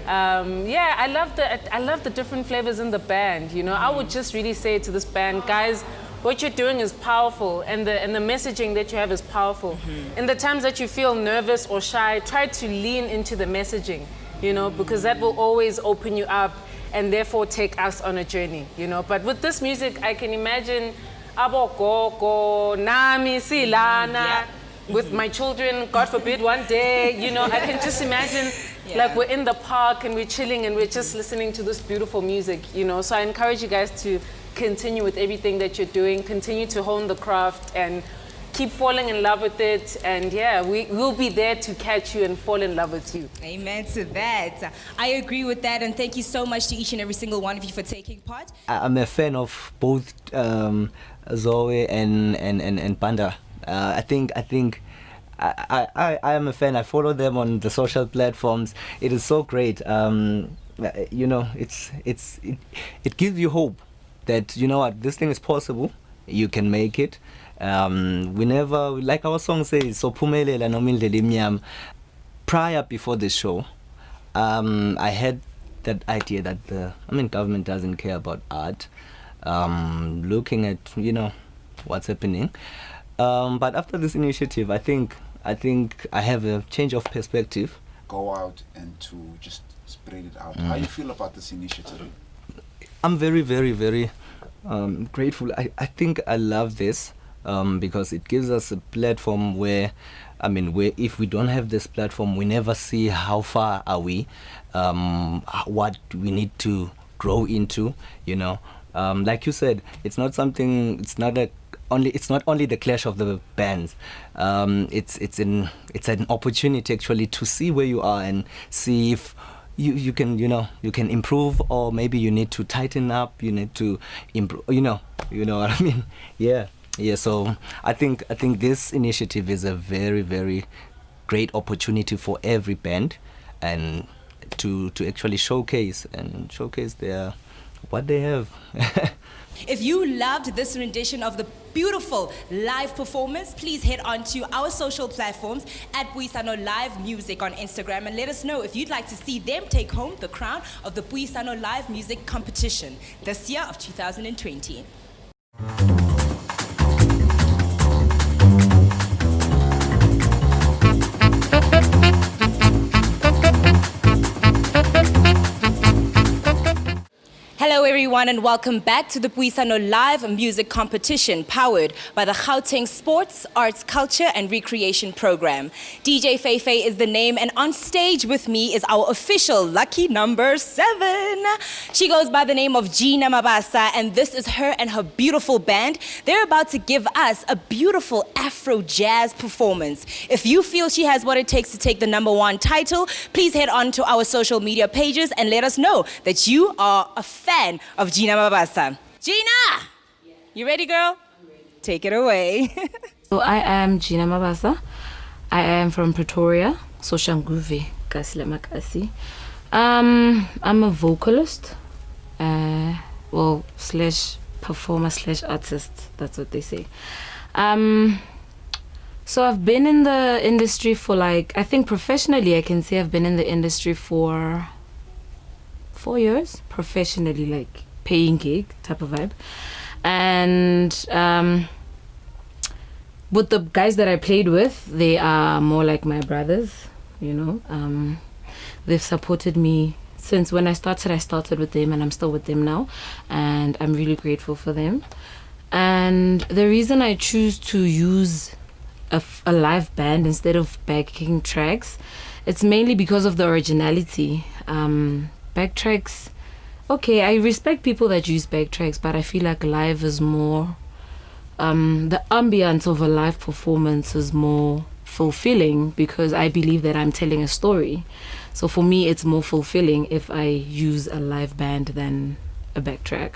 Yeah, I love the different flavors in the band. You know, I would just really say to this band, guys, what you're doing is powerful, and the messaging that you have is powerful. In the times that you feel nervous or shy, try to lean into the messaging, you know, because that will always open you up and therefore take us on a journey, you know. But with this music, I can imagine Abo Koko, Nami, Silana, with my children, God forbid, one day, you know, I can just imagine like we're in the park and we're chilling and we're just listening to this beautiful music, you know. So I encourage you guys to continue with everything that you're doing, continue to hone the craft and keep falling in love with it. And yeah, we'll be there to catch you and fall in love with you. Amen to that. I agree with that, and thank you so much to each and every single one of you for taking part. I'm a fan of both Zoe and Panda. I think I am a fan. I follow them on the social platforms. It is so great. You know, it gives you hope that, you know what, this thing is possible. You can make it. We never, like our song says, so phumelela noma indlela emnyama. Prior, before the show, I had that idea that the government doesn't care about art. Looking at, you know, what's happening. But after this initiative, I think I have a change of perspective. Go out and to just spread it out. How do you feel about this initiative? I'm very, very, very grateful. I think I love this because it gives us a platform where if we don't have this platform, we never see how far are we, what we need to grow into, you know. Like you said, it's not only the clash of the bands. It's an opportunity actually to see where you are and see if you can improve, or maybe you need to tighten up, you need to improve, you know what I mean. Yeah. So I think this initiative is a very, very great opportunity for every band, and to actually showcase what they have. If you loved this rendition of the beautiful live performance, please head on to our social platforms at Puisano Live Music on Instagram and let us know if you'd like to see them take home the crown of the Puisano Live Music Competition this year of 2020. Hello everyone and welcome back to the Puisano Live Music Competition powered by the Gauteng Sports, Arts, Culture and Recreation Program. DJ Feifei is the name, and on stage with me is our official lucky number 7. She goes by the name of Gina Mabasa, and this is her and her beautiful band. They're about to give us a beautiful Afro jazz performance. If you feel she has what it takes to take the #1 title, please head on to our social media pages and let us know that you are a fan of Gina Mabasa. Gina! You ready, girl? I'm ready. Take it away. So I am Gina Mabasa. I am from Pretoria, Soshanguve, Kasile Makasi. I'm a vocalist, slash performer slash artist. That's what they say. So I've been in the industry for I think professionally I can say I've been in the industry for 4 years, professionally, paying gig type of vibe. And with the guys that I played with, they are more like my brothers, you know. They've supported me since when I started with them, and I'm still with them now, and I'm really grateful for them. And the reason I choose to use a live band instead of backing tracks, it's mainly because of the originality. Backtracks, Okay, I respect people that use backtracks, but I feel like live is more. The ambience of a live performance is more fulfilling because I believe that I'm telling a story. So for me, it's more fulfilling if I use a live band than a backtrack.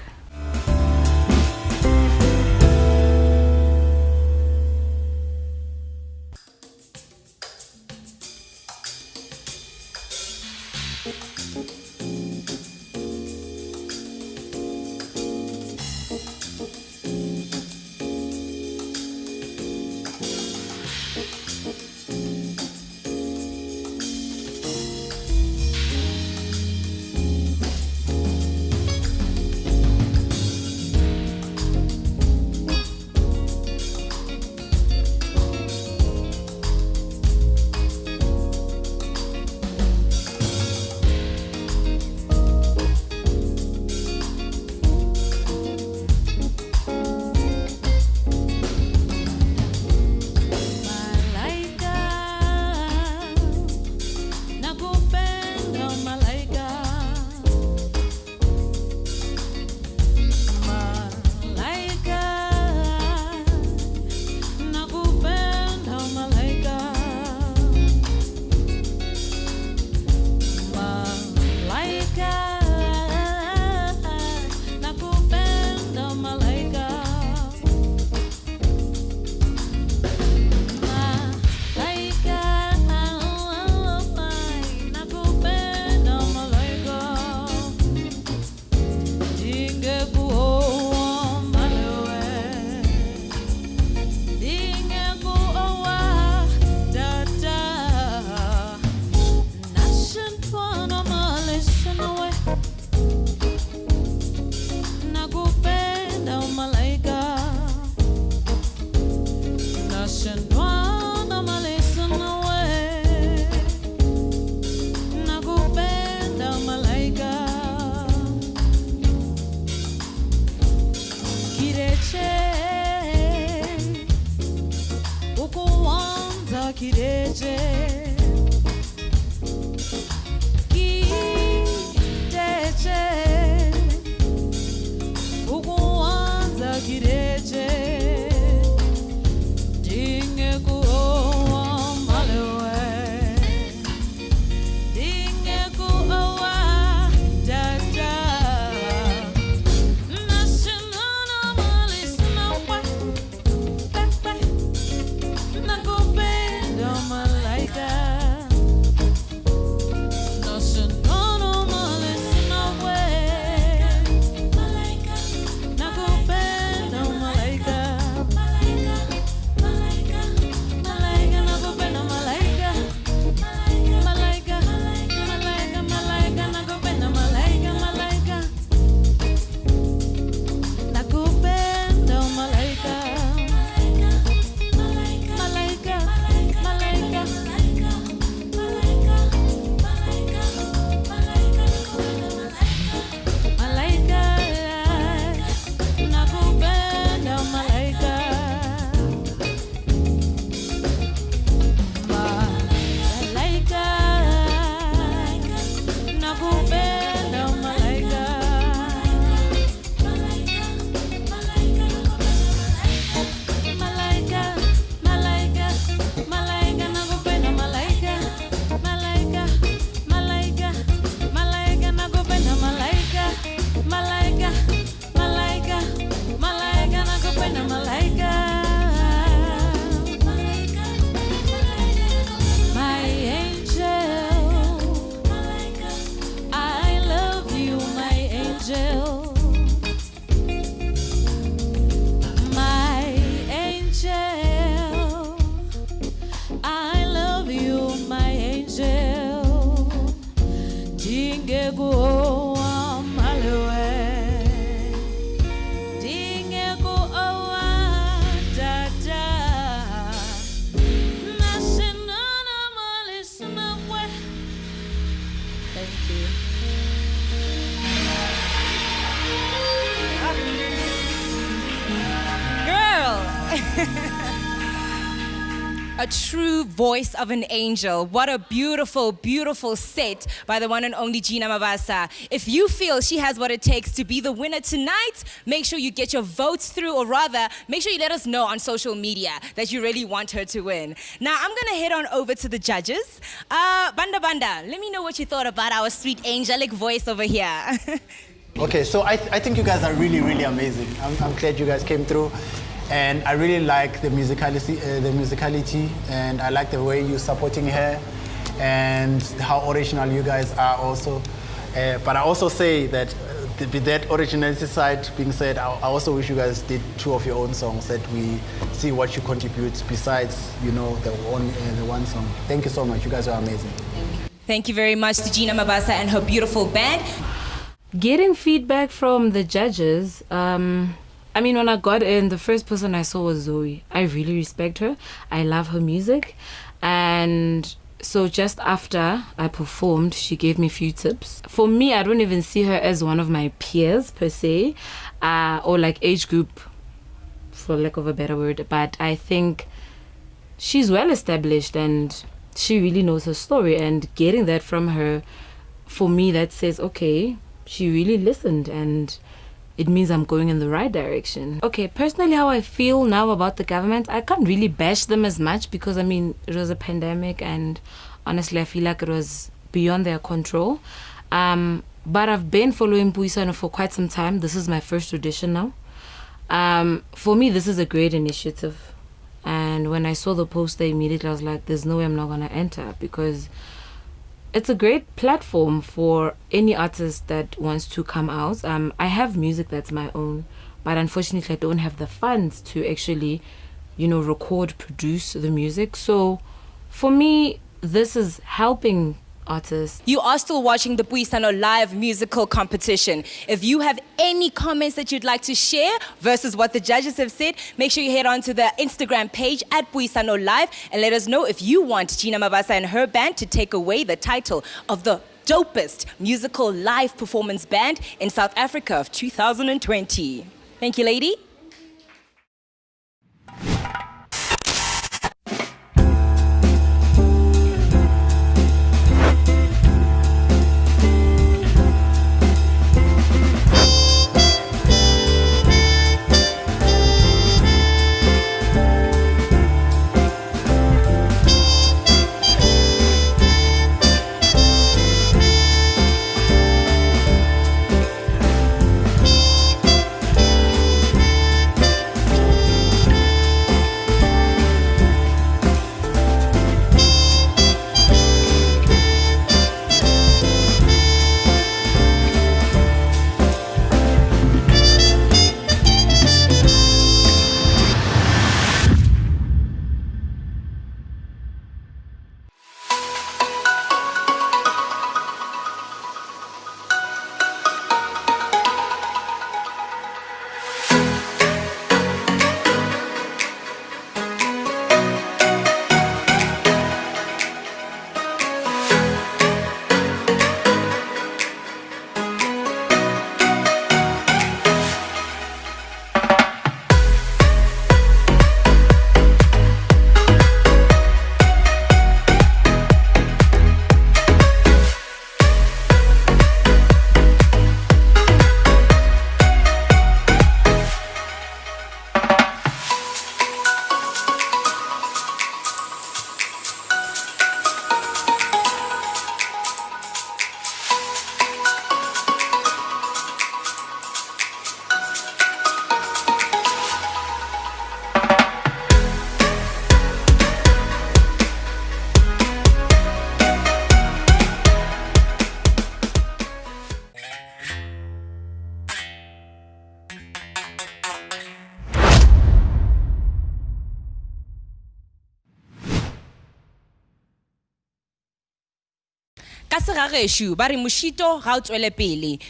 Away. A true voice of an angel. What a beautiful, beautiful set by the one and only Gina Mabasa. If you feel she has what it takes to be the winner tonight, make sure you get your votes through, or rather, make sure you let us know on social media that you really want her to win. Now, I'm going to head on over to the judges. Banda, let me know what you thought about our sweet angelic voice over here. Okay, so I think you guys are really, really amazing. I'm glad you guys came through. And I really like the musicality, and I like the way you're supporting her and how original you guys are also. But I also say that with that originality side being said, I also wish you guys did 2 of your own songs that we see what you contribute besides, the one song. Thank you so much. You guys are amazing. Thank you very much to Gina Mabasa and her beautiful band. Getting feedback from the judges, when I got in, the first person I saw was Zoe. I really respect her. I love her music. And so just after I performed, she gave me a few tips. For me, I don't even see her as one of my peers per se, or like age group, for lack of a better word. But I think she's well established and she really knows her story. And getting that from her, for me, that says, okay, she really listened and it means I'm going in the right direction. Okay, personally, how I feel now about the government, I can't really bash them as much because, it was a pandemic and honestly, I feel like it was beyond their control. But I've been following Puisano for quite some time. This is my first audition now. For me, this is a great initiative. And when I saw the poster immediately, I was like, there's no way I'm not going to enter because it's a great platform for any artist that wants to come out. I have music that's my own, but unfortunately I don't have the funds to actually, record, produce the music. So for me, this is helping artists. You are still watching the Puisano live musical competition. If you have any comments that you'd like to share versus what the judges have said, make sure you head on to the Instagram page at Puisano Live and let us know if you want Gina Mabasa and her band to take away the title of the dopest musical live performance band in South Africa of 2020. Thank you, lady.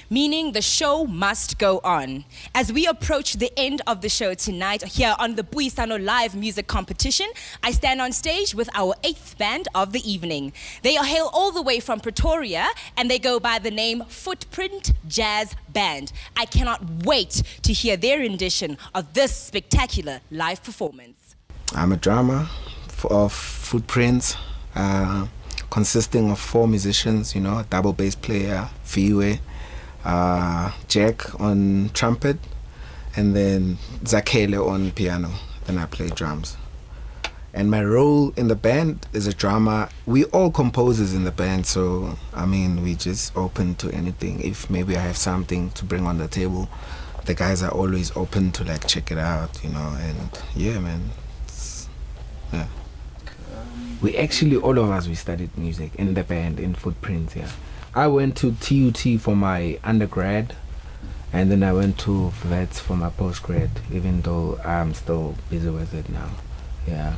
Meaning the show must go on. As we approach the end of the show tonight here on the Puisano Live Music Competition, I stand on stage with our 8th band of the evening. They are hail all the way from Pretoria and they go by the name Footprint Jazz Band. I cannot wait to hear their rendition of this spectacular live performance. I'm a drummer of Footprints, consisting of 4 musicians, you know, a double bass player, Fiwe, Jack on trumpet, and then Zakele on piano. Then I play drums. And my role in the band is a drummer. We all composers in the band, so I mean, we just open to anything. If maybe I have something to bring on the table, the guys are always open to like check it out, you know. And yeah, man, yeah. We actually, all of us, we studied music in the band in Footprints. Yeah, I went to TUT for my undergrad, and then I went to VETS for my postgrad. Even though I'm still busy with it now. Yeah.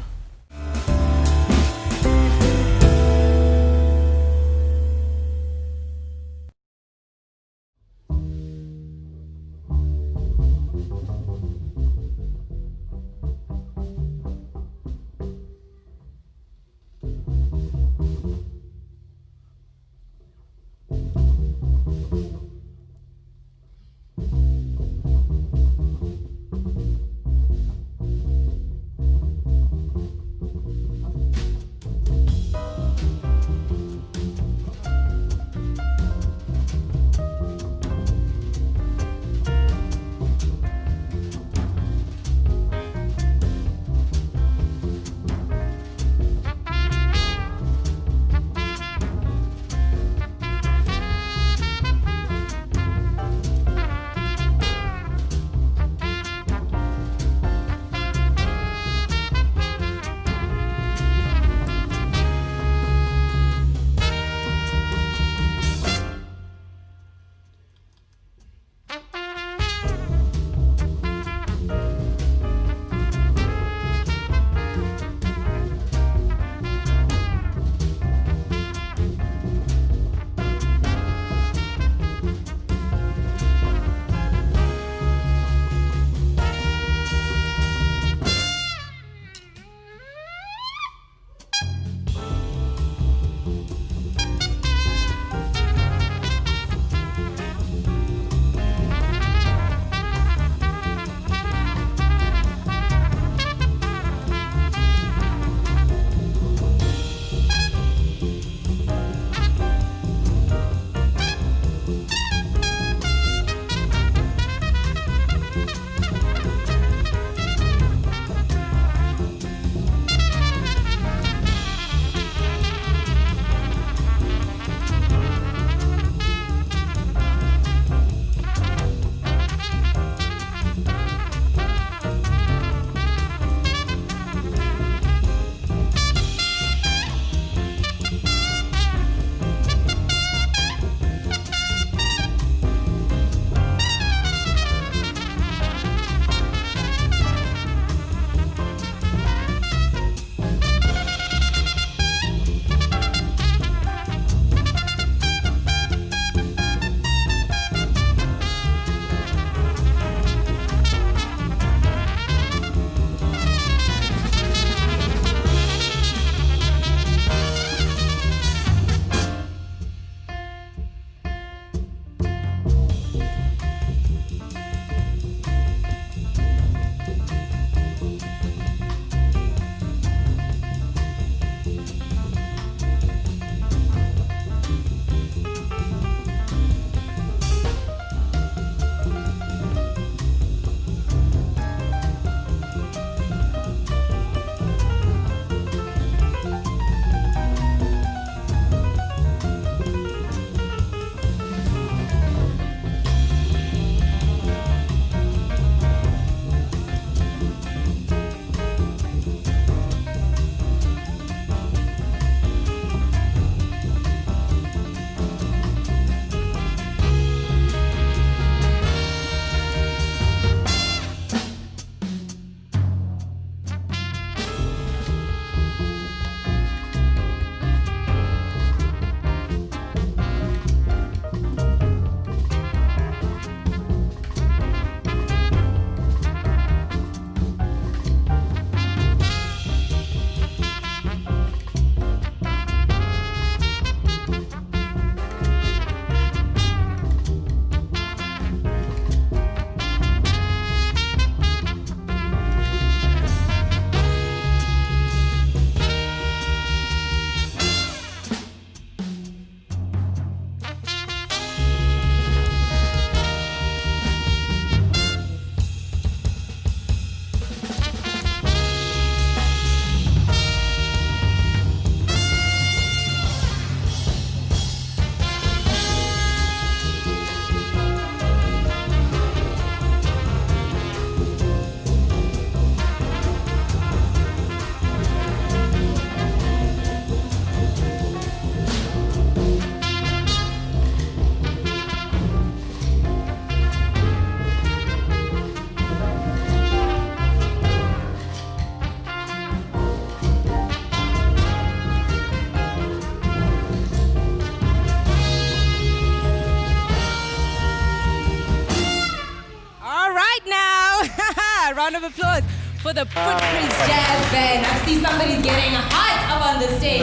round of applause for the Footprints Jazz Band. I see somebody's getting hot up on the stage.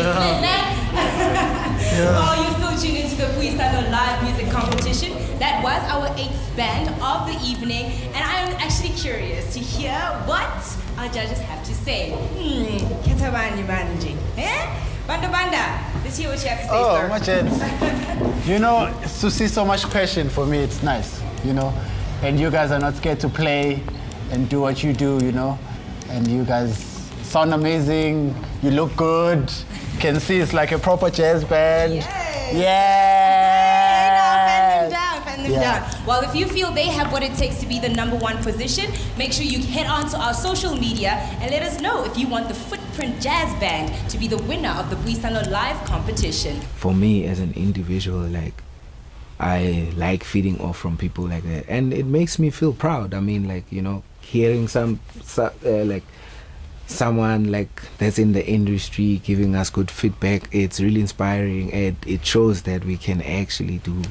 Well, you're still tuned into the Puisano live music competition. That was our 8th band of the evening, and I am actually curious to hear what our judges have to say. Ketabani Manji. Banda Banda, let's hear what you have to say, sir. My chance. You know, to see so much passion for me, it's nice, you know. And you guys are not scared to play and do what you do, you know. And you guys sound amazing. You look good. Can see it's like a proper jazz band. Fan them down. Well, if you feel they have what it takes to be the #1 position, make sure you head on to our social media and let us know if you want the Footprint Jazz Band to be the winner of the Puisano live competition. For me as an individual, like, I like feeding off from people like that, and it makes me feel proud. I mean, like, you know, hearing like someone like that's in the industry giving us good feedback, it's really inspiring, and it shows that we can actually do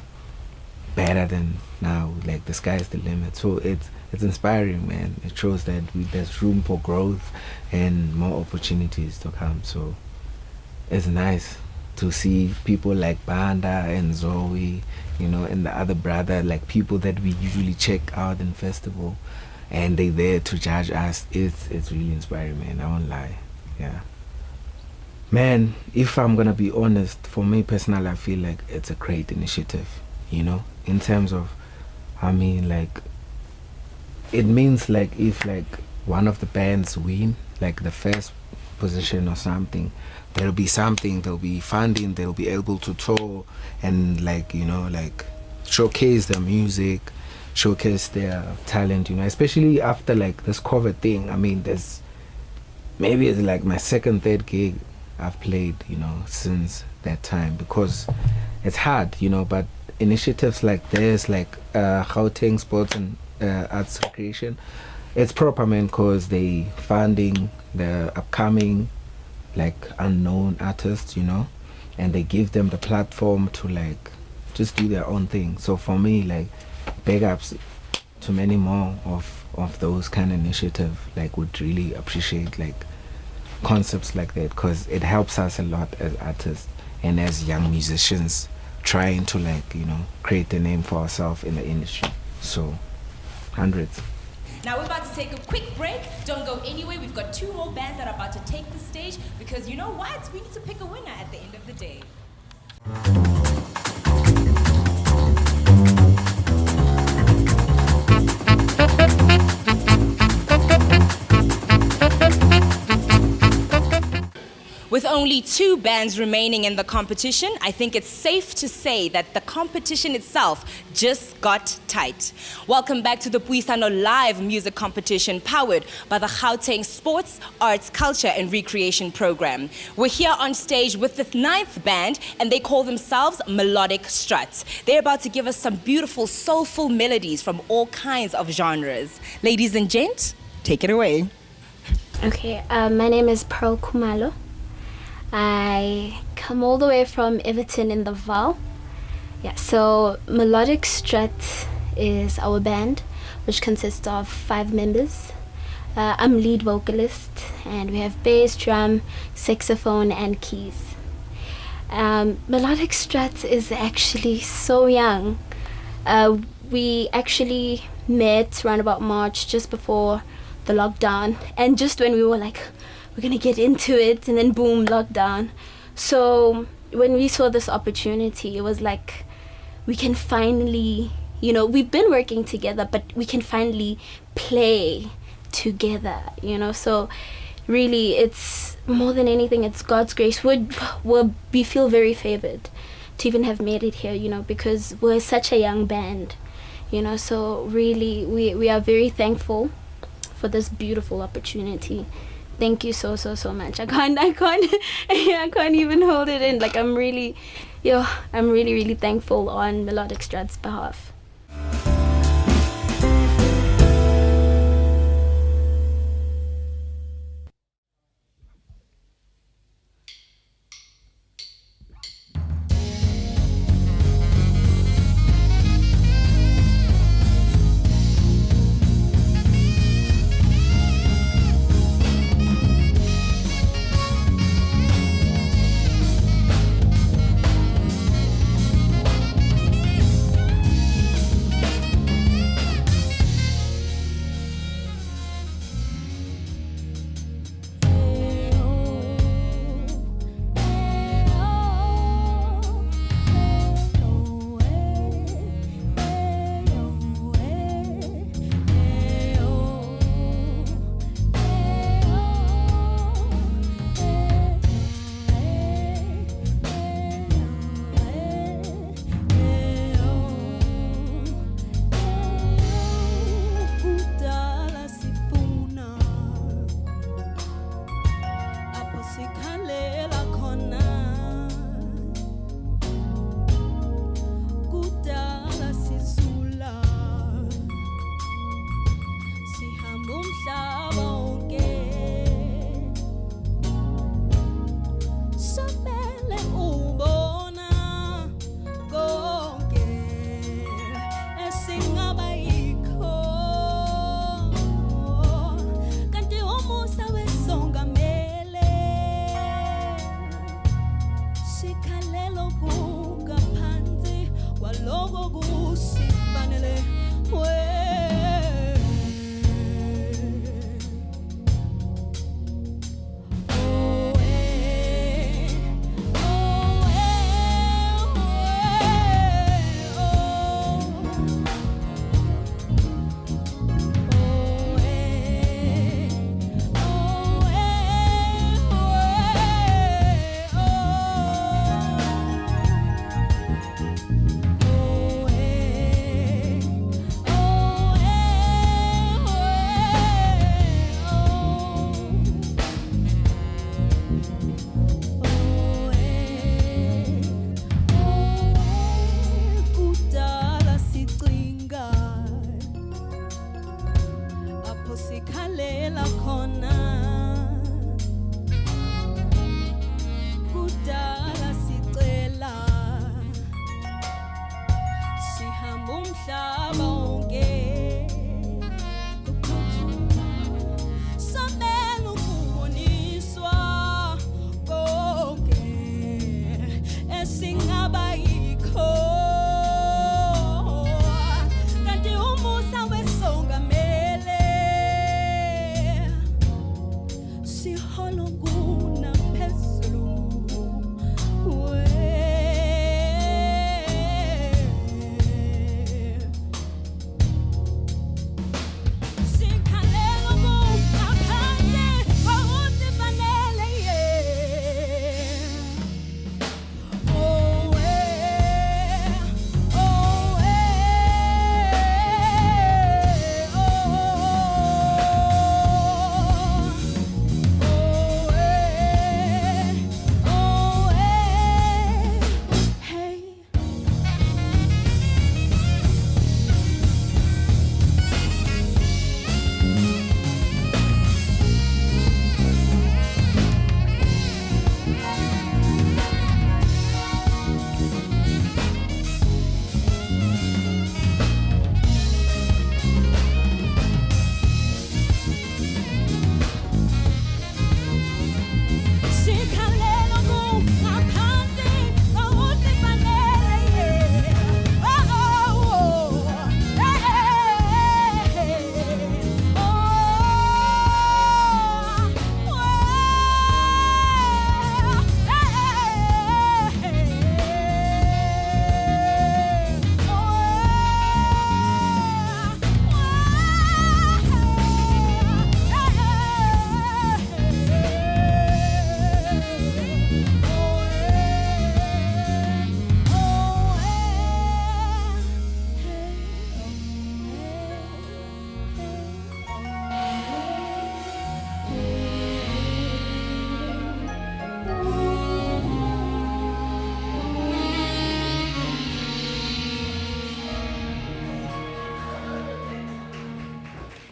better than now. Like, the sky's the limit. So it's inspiring, man. It shows that there's room for growth and more opportunities to come. So it's nice to see people like Banda and Zoe, you know, and the other brother, like people that we usually check out in festival, and they there to judge us. It's really inspiring, man. I won't lie. Yeah, man, if I'm gonna be honest, for me personally, I feel like it's a great initiative, you know, in terms of, I mean, like, it means like if like one of the bands win like the first position or something, there'll be something, there'll be funding, they'll be able to tour and, like, you know, like showcase their music, showcase their talent, you know, especially after like this COVID thing. I mean, there's maybe it's like my second, third gig I've played, you know, since that time, because it's hard, you know. But initiatives like this, like Gauteng Sports and Arts Recreation, it's proper, man, because they funding the upcoming like unknown artists, you know, and they give them the platform to like just do their own thing. So for me, like, big ups to many more of those kind of initiative. Like, would really appreciate like concepts like that, because it helps us a lot as artists and as young musicians trying to, like, you know, create a name for ourselves in the industry. So hundreds. Now we're about to take a quick break. Don't go anywhere. We've got 2 more bands that are about to take the stage, because you know what? We need to pick a winner at the end of the day. With only 2 bands remaining in the competition, I think it's safe to say that the competition itself just got tight. Welcome back to the Puisano live music competition, powered by the Gauteng Sports, Arts, Culture and Recreation program. We're here on stage with the 9th band, and they call themselves Melodic Struts. They're about to give us some beautiful, soulful melodies from all kinds of genres. Ladies and gents, take it away. Okay, my name is Pearl Kumalo. I come all the way from Everton in the Vaal. Yeah, so Melodic Strut is our band, which consists of 5 members. I'm lead vocalist, and we have bass, drum, saxophone, and keys. Melodic Strut is actually so young. We actually met around about March, just before the lockdown, and just when we were like, we're gonna get into it, and then boom, lockdown. So when we saw this opportunity, it was like, we can finally, you know, we've been working together, but we can finally play together, you know. So really, it's more than anything, it's God's grace. We feel very favored to even have made it here, you know, because we're such a young band, you know. So really, we are very thankful for this beautiful opportunity. Thank you so much. I can't even hold it in. Like, I'm really thankful on Melodic Strut's behalf. sikhalelo kungaphansi kwaloko kusifanele sikhalela khona kudala sicela sihamba umhlaba wonke ukuphuthuma samele ukuboniswa konke esingaba yikho kanti umusa wesonga siholonguna phezulu sikhalela kungaphansi kwawusifanele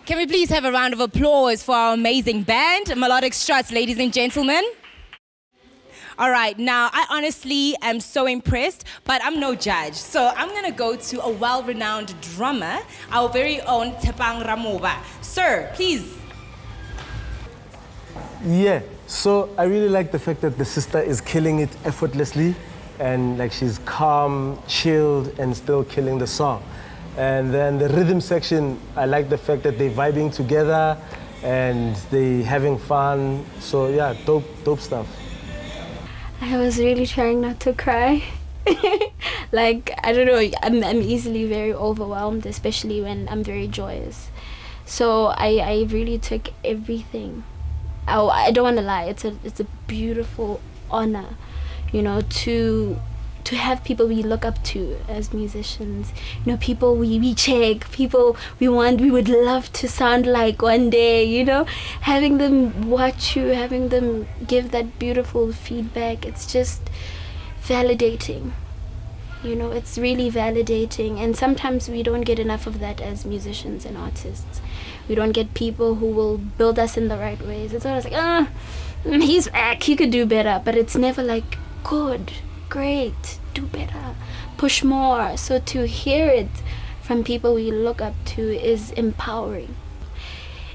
Can we please have a round of applause for our amazing band, Melodic Struts, ladies and gentlemen? All right, now I honestly am so impressed, but I'm no judge. So I'm gonna go to a well-renowned drummer, our very own Tepang Ramoba. Sir, please. Yeah, so I really like the fact that the sister is killing it effortlessly and like she's calm, chilled, and still killing the song. And then the rhythm section, I like the fact that they're vibing together and they having fun. So yeah, dope stuff. I was really trying not to cry. Like, I don't know, I'm easily very overwhelmed, especially when I'm very joyous. So I really took everything. I don't want to lie, it's a beautiful honor, you know, to have people we look up to as musicians, you know, people we check, people we would love to sound like one day, you know, having them watch you, having them give that beautiful feedback, it's just validating, you know, it's really validating. And sometimes we don't get enough of that as musicians and artists. We don't get people who will build us in the right ways. It's always like, he's back, he could do better, but it's never like, good, great, do better, push more. So to hear it from people we look up to is empowering.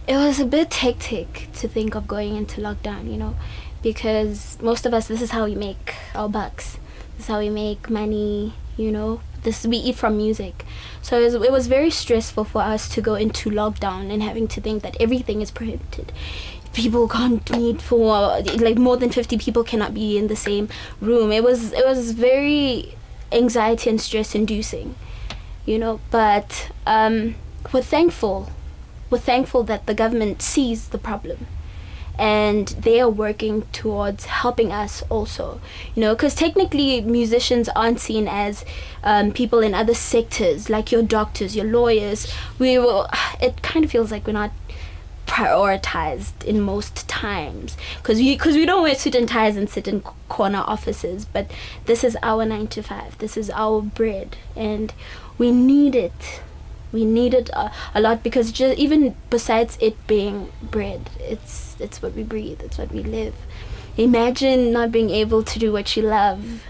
It was a bit hectic to think of going into lockdown, you know, because most of us, this is how we make our bucks. This is how we make money, you know. We eat from music. So it was very stressful for us to go into lockdown and having to think that everything is prohibited. People can't meet for, like, more than 50 people cannot be in the same room. It was very anxiety and stress inducing, you know. But we're thankful that the government sees the problem, and they are working towards helping us also, you know, because technically musicians aren't seen as people in other sectors, like your doctors, your lawyers. It kind of feels like we're not prioritized in most times, because we don't wear suit and ties and sit in corner offices, but this is our 9 to 5, this is our bread, and we need it. We need it a lot, because just even besides it being bread, it's what we breathe, it's what we live. Imagine not being able to do what you love.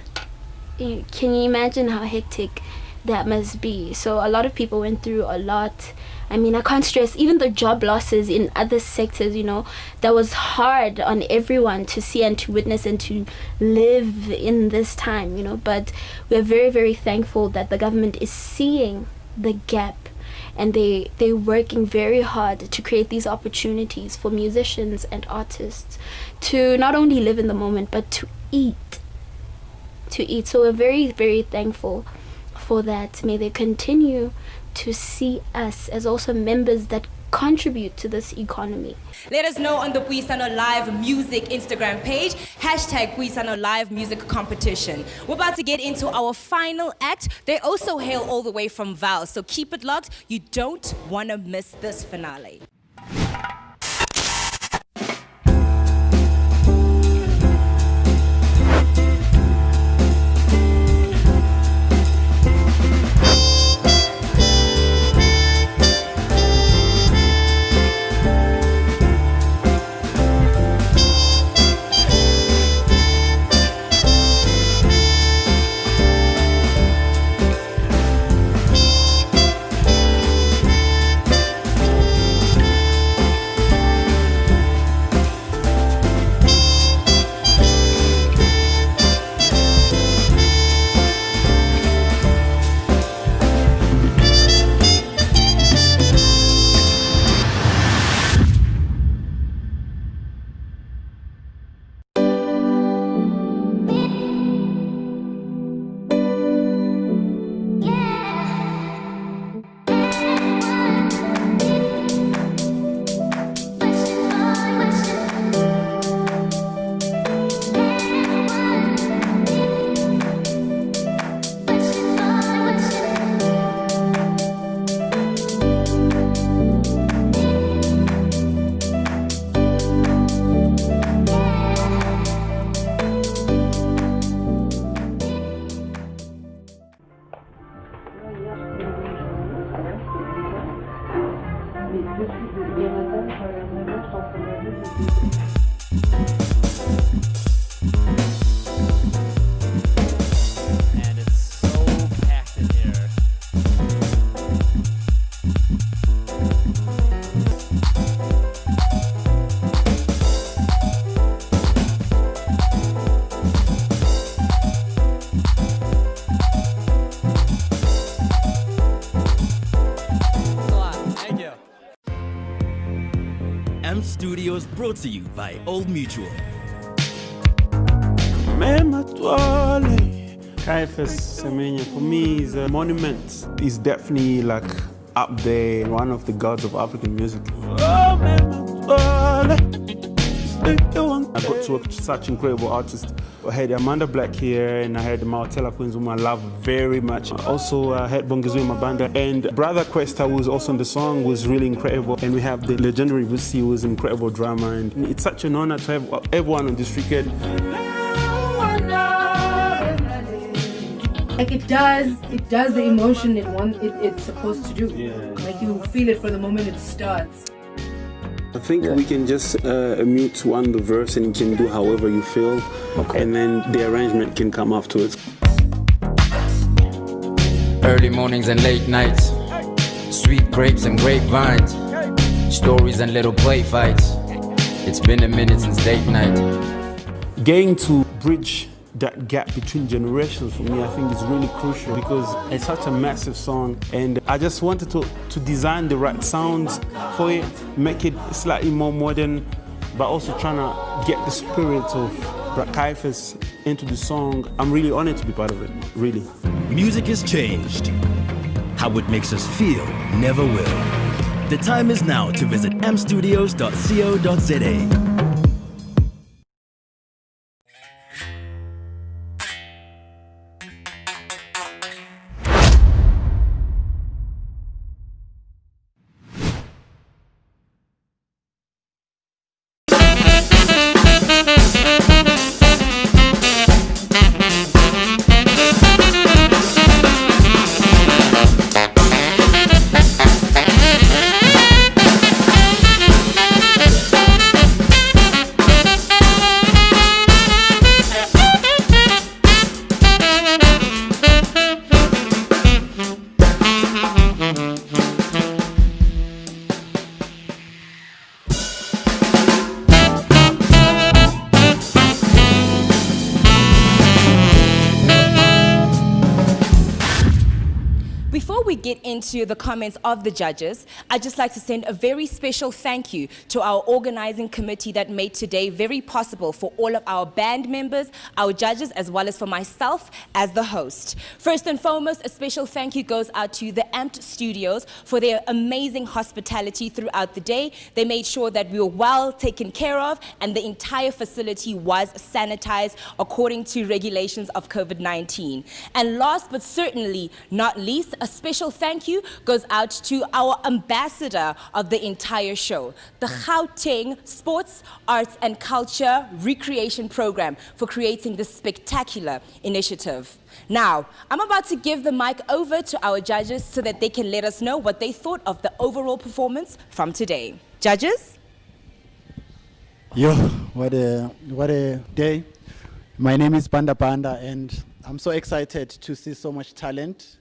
Can you imagine how hectic that must be? So a lot of people went through a lot. I mean, I can't stress, even the job losses in other sectors, you know, that was hard on everyone to see and to witness and to live in this time, you know. But we're very, very thankful that the government is seeing the gap, and they're working very hard to create these opportunities for musicians and artists to not only live in the moment, but to eat. So we're very, very thankful for that. May they continue to see us as also members that contribute to this economy. Let us know on the Puisano Live Music Instagram page, #Puisano Live Music Competition. We're about to get into our final act. They also hail all the way from Val, so keep it locked. You don't want to miss this finale. Studios brought to you by Old Mutual. Caiaphas Semenya, for me, is a monument. He's definitely like up there, one of the gods of African music. I got to work with such incredible artists. I had Amanda Black here, and I had Maotela Queens, whom I love very much. I also had Bongizwe Mabanda, and Brother Questa, who was also on the song, was really incredible. And we have the legendary Vusi, who was an incredible drummer. And it's such an honor to have everyone on this record. Like it does the emotion it's supposed to do. Yeah. Like you feel it from the moment it starts. I think we can just mute the verse, and you can do however you feel, and then the arrangement can come afterwards. Early mornings and late nights, sweet grapes and Getting to bridge that gap between generations for me, I think is really crucial because it's such a massive song, and I just wanted to design the right sounds for it, make it slightly more modern, but also trying to get the spirit of Black Kaifes into the song. I'm really honored to be part of it, really. Music has changed. How it makes us feel never will. The time is now to visit mstudios.co.za. Before we get into the comments of the judges, I'd just like to send a very special thank you to our organizing committee that made today very possible for all of our band members, our judges, as well as for myself as the host. First and foremost, a special thank you goes out to the Amped Studios for their amazing hospitality throughout the day. They made sure that we were well taken care of and the entire facility was sanitized according to regulations of COVID-19. And last but certainly not least, a special thank you goes out to our ambassador of the entire show, the Gauteng Sports, Arts and Culture Recreation Program, for creating this spectacular initiative. Now, I'm about to give the mic over to our judges so that they can let us know what they thought of the overall performance from today. Judges? Yo, what a day. My name is Panda Panda, and I'm so excited to see so much talent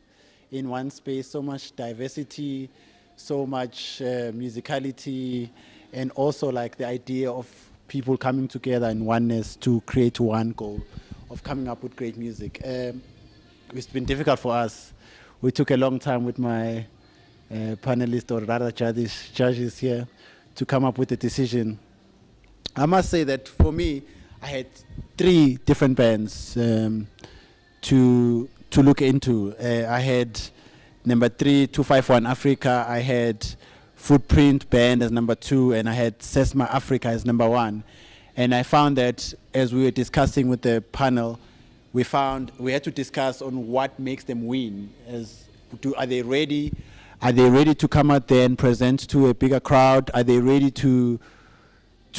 in one space, so much diversity, so much musicality, and also like the idea of people coming together in oneness to create one goal of coming up with great music. It's been difficult for us. We took a long time with my panelists, or rather judges here, to come up with a decision. I must say that for me, I had 3 different bands to look into. I had number 3, 251 Africa. I had Footprint Band as number 2, and I had Sesma Africa as number 1. And I found that as we were discussing with the panel, we had to discuss on what makes them win. Are they ready? Are they ready to come out there and present to a bigger crowd? Are they ready to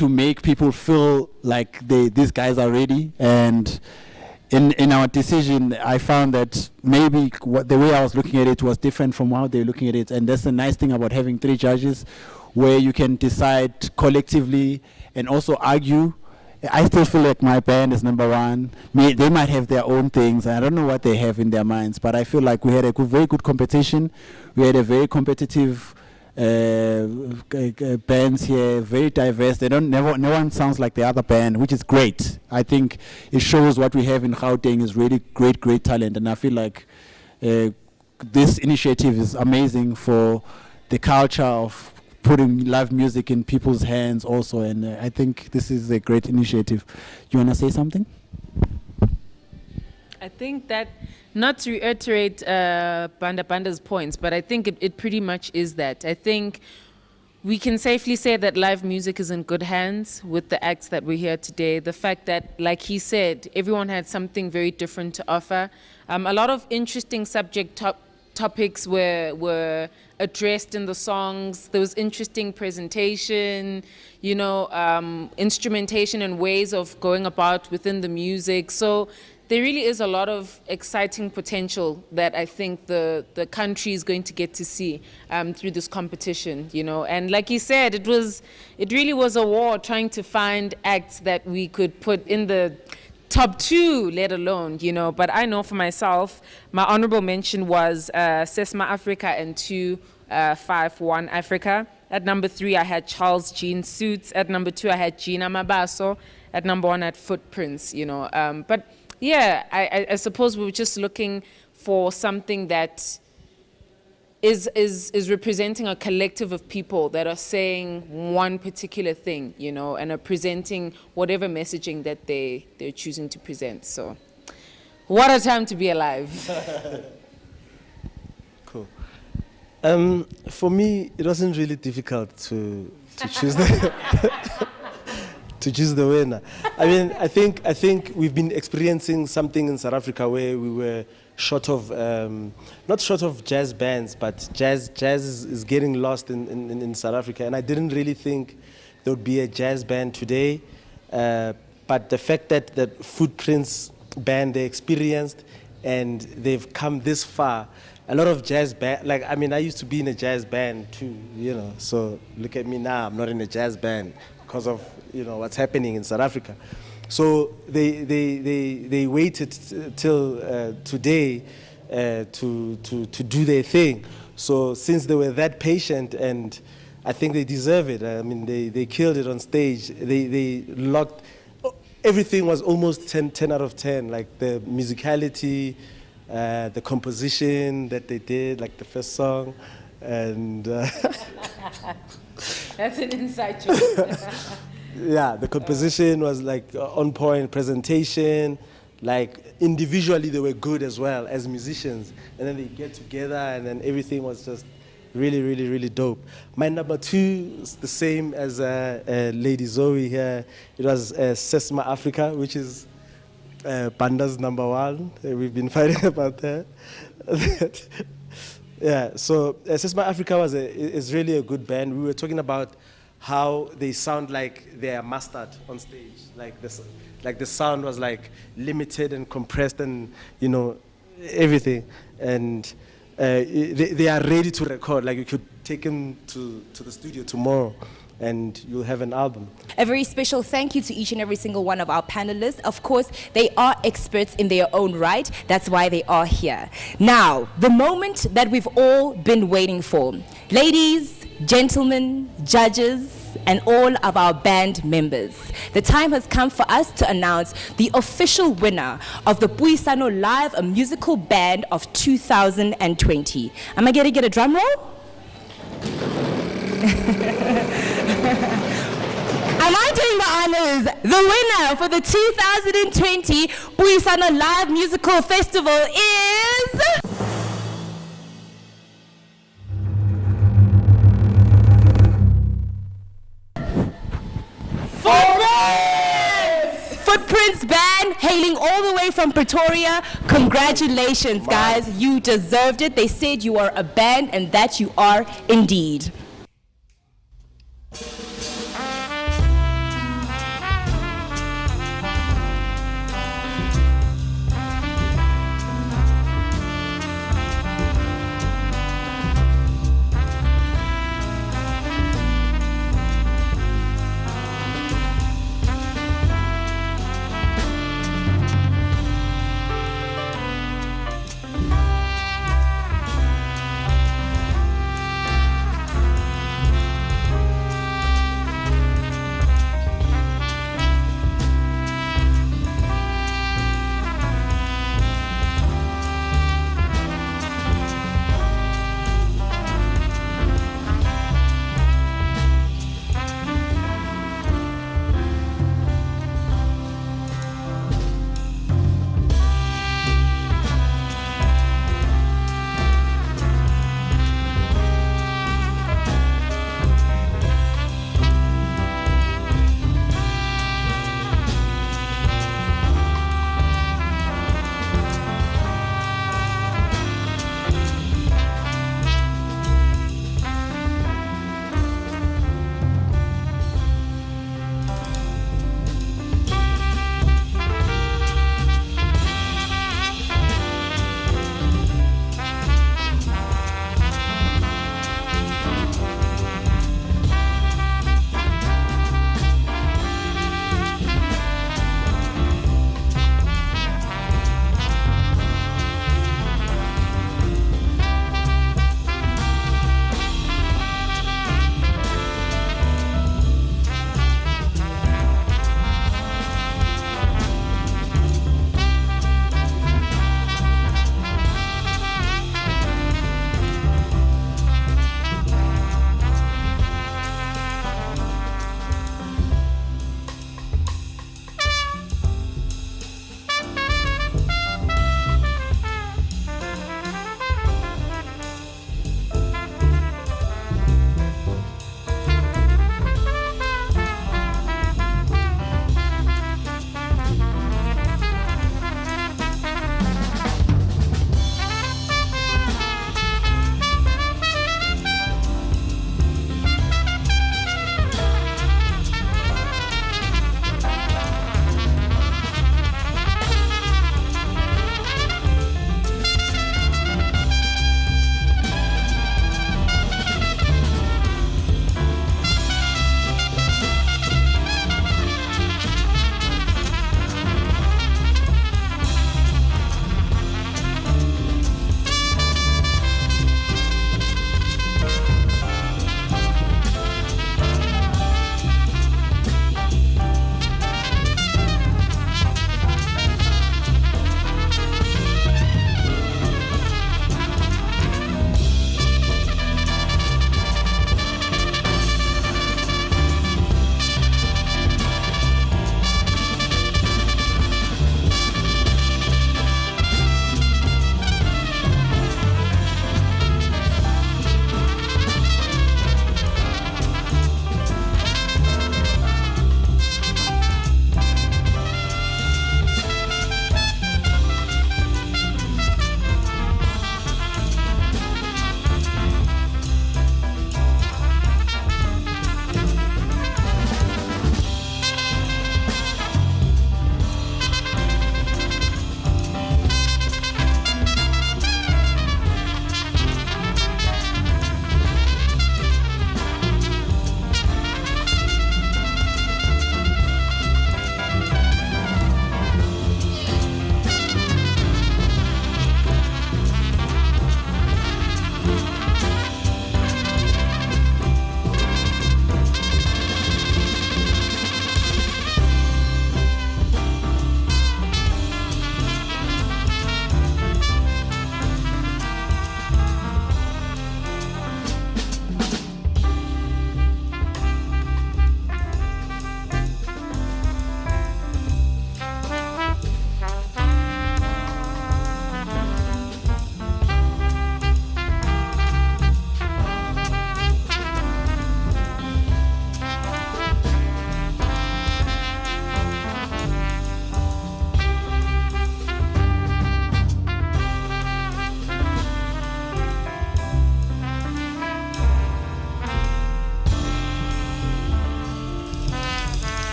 make people feel like these guys are ready? And in our decision, I found that maybe the way I was looking at it was different from how they're looking at it. And that's the nice thing about having 3 judges, where you can decide collectively and also argue. I still feel like my band is number 1. They might have their own things. I don't know what they have in their minds, but I feel like we had a very good competition. We had a very competitive bands here, very diverse. No one sounds like the other band, which is great. I think it shows what we have in Gauteng is really great talent, and I feel like this initiative is amazing for the culture of putting live music in people's hands also, and I think this is a great initiative. You want to say something? I think that, not to reiterate Panda Panda's points, but I think it pretty much is that. I think we can safely say that live music is in good hands with the acts that we're here today. The fact that, like he said, everyone had something very different to offer. A lot of interesting topics were addressed in the songs. There was interesting presentation, instrumentation and ways of going about within the music. So there really is a lot of exciting potential that I think the country is going to get to see through this competition, And like he said, it really was a war trying to find acts that we could put in the top 2, let alone, But I know for myself, my honorable mention was Sesma Africa and 251 Africa. At number 3, I had Charles Jean Suits. At number 2, I had Gina Mabaso. at number 1 at Footprints, you know. But yeah, I suppose we were just looking for something that is representing a collective of people that are saying one particular thing, you know, and are presenting whatever messaging that they're choosing to present. So, what a time to be alive. Cool. For me, it wasn't really difficult to choose the to choose the winner. I mean, I think we've been experiencing something in South Africa where we were short of not short of jazz bands, but jazz is getting lost in South Africa, and I didn't really think there would be a jazz band today. But the fact that the Footprints band, they experienced and they've come this far. A lot of jazz band, like, I mean, I used to be in a jazz band too, you know, so look at me now, I'm not in a jazz band because of, you know, what's happening in South Africa. So they waited till today to do their thing. So since they were that patient, and I think they deserve it. I mean, they killed it on stage. They locked, everything was almost 10 out of 10, like the musicality, the composition that they did, like the first song, and That's an inside joke. yeah, the composition was like on point, presentation, like individually they were good as well as musicians, and then they get together and then everything was just really, really, really dope. My number 2 is the same as Lady Zoe here. It was Sesma Africa, which is Panda's number 1. We've been fighting about that. Yeah, so Sesma Africa is really a good band. We were talking about how they sound like they are mastered on stage. Like the sound was like limited and compressed and, you know, everything. And they are ready to record. Like you could take them to the studio tomorrow and you'll have an album. A very special thank you to each and every single one of our panelists. Of course, they are experts in their own right. That's why they are here. Now, the moment that we've all been waiting for. Ladies, gentlemen, judges, and all of our band members. The time has come for us to announce the official winner of the Puisano Live, a musical band of 2020. Am I going to get a drum roll? Am I doing the honors? The winner for the 2020 Puisano Live Musical Festival is... Footprints Band, hailing all the way from Pretoria. Congratulations, guys. You deserved it. They said you are a band, and that you are indeed.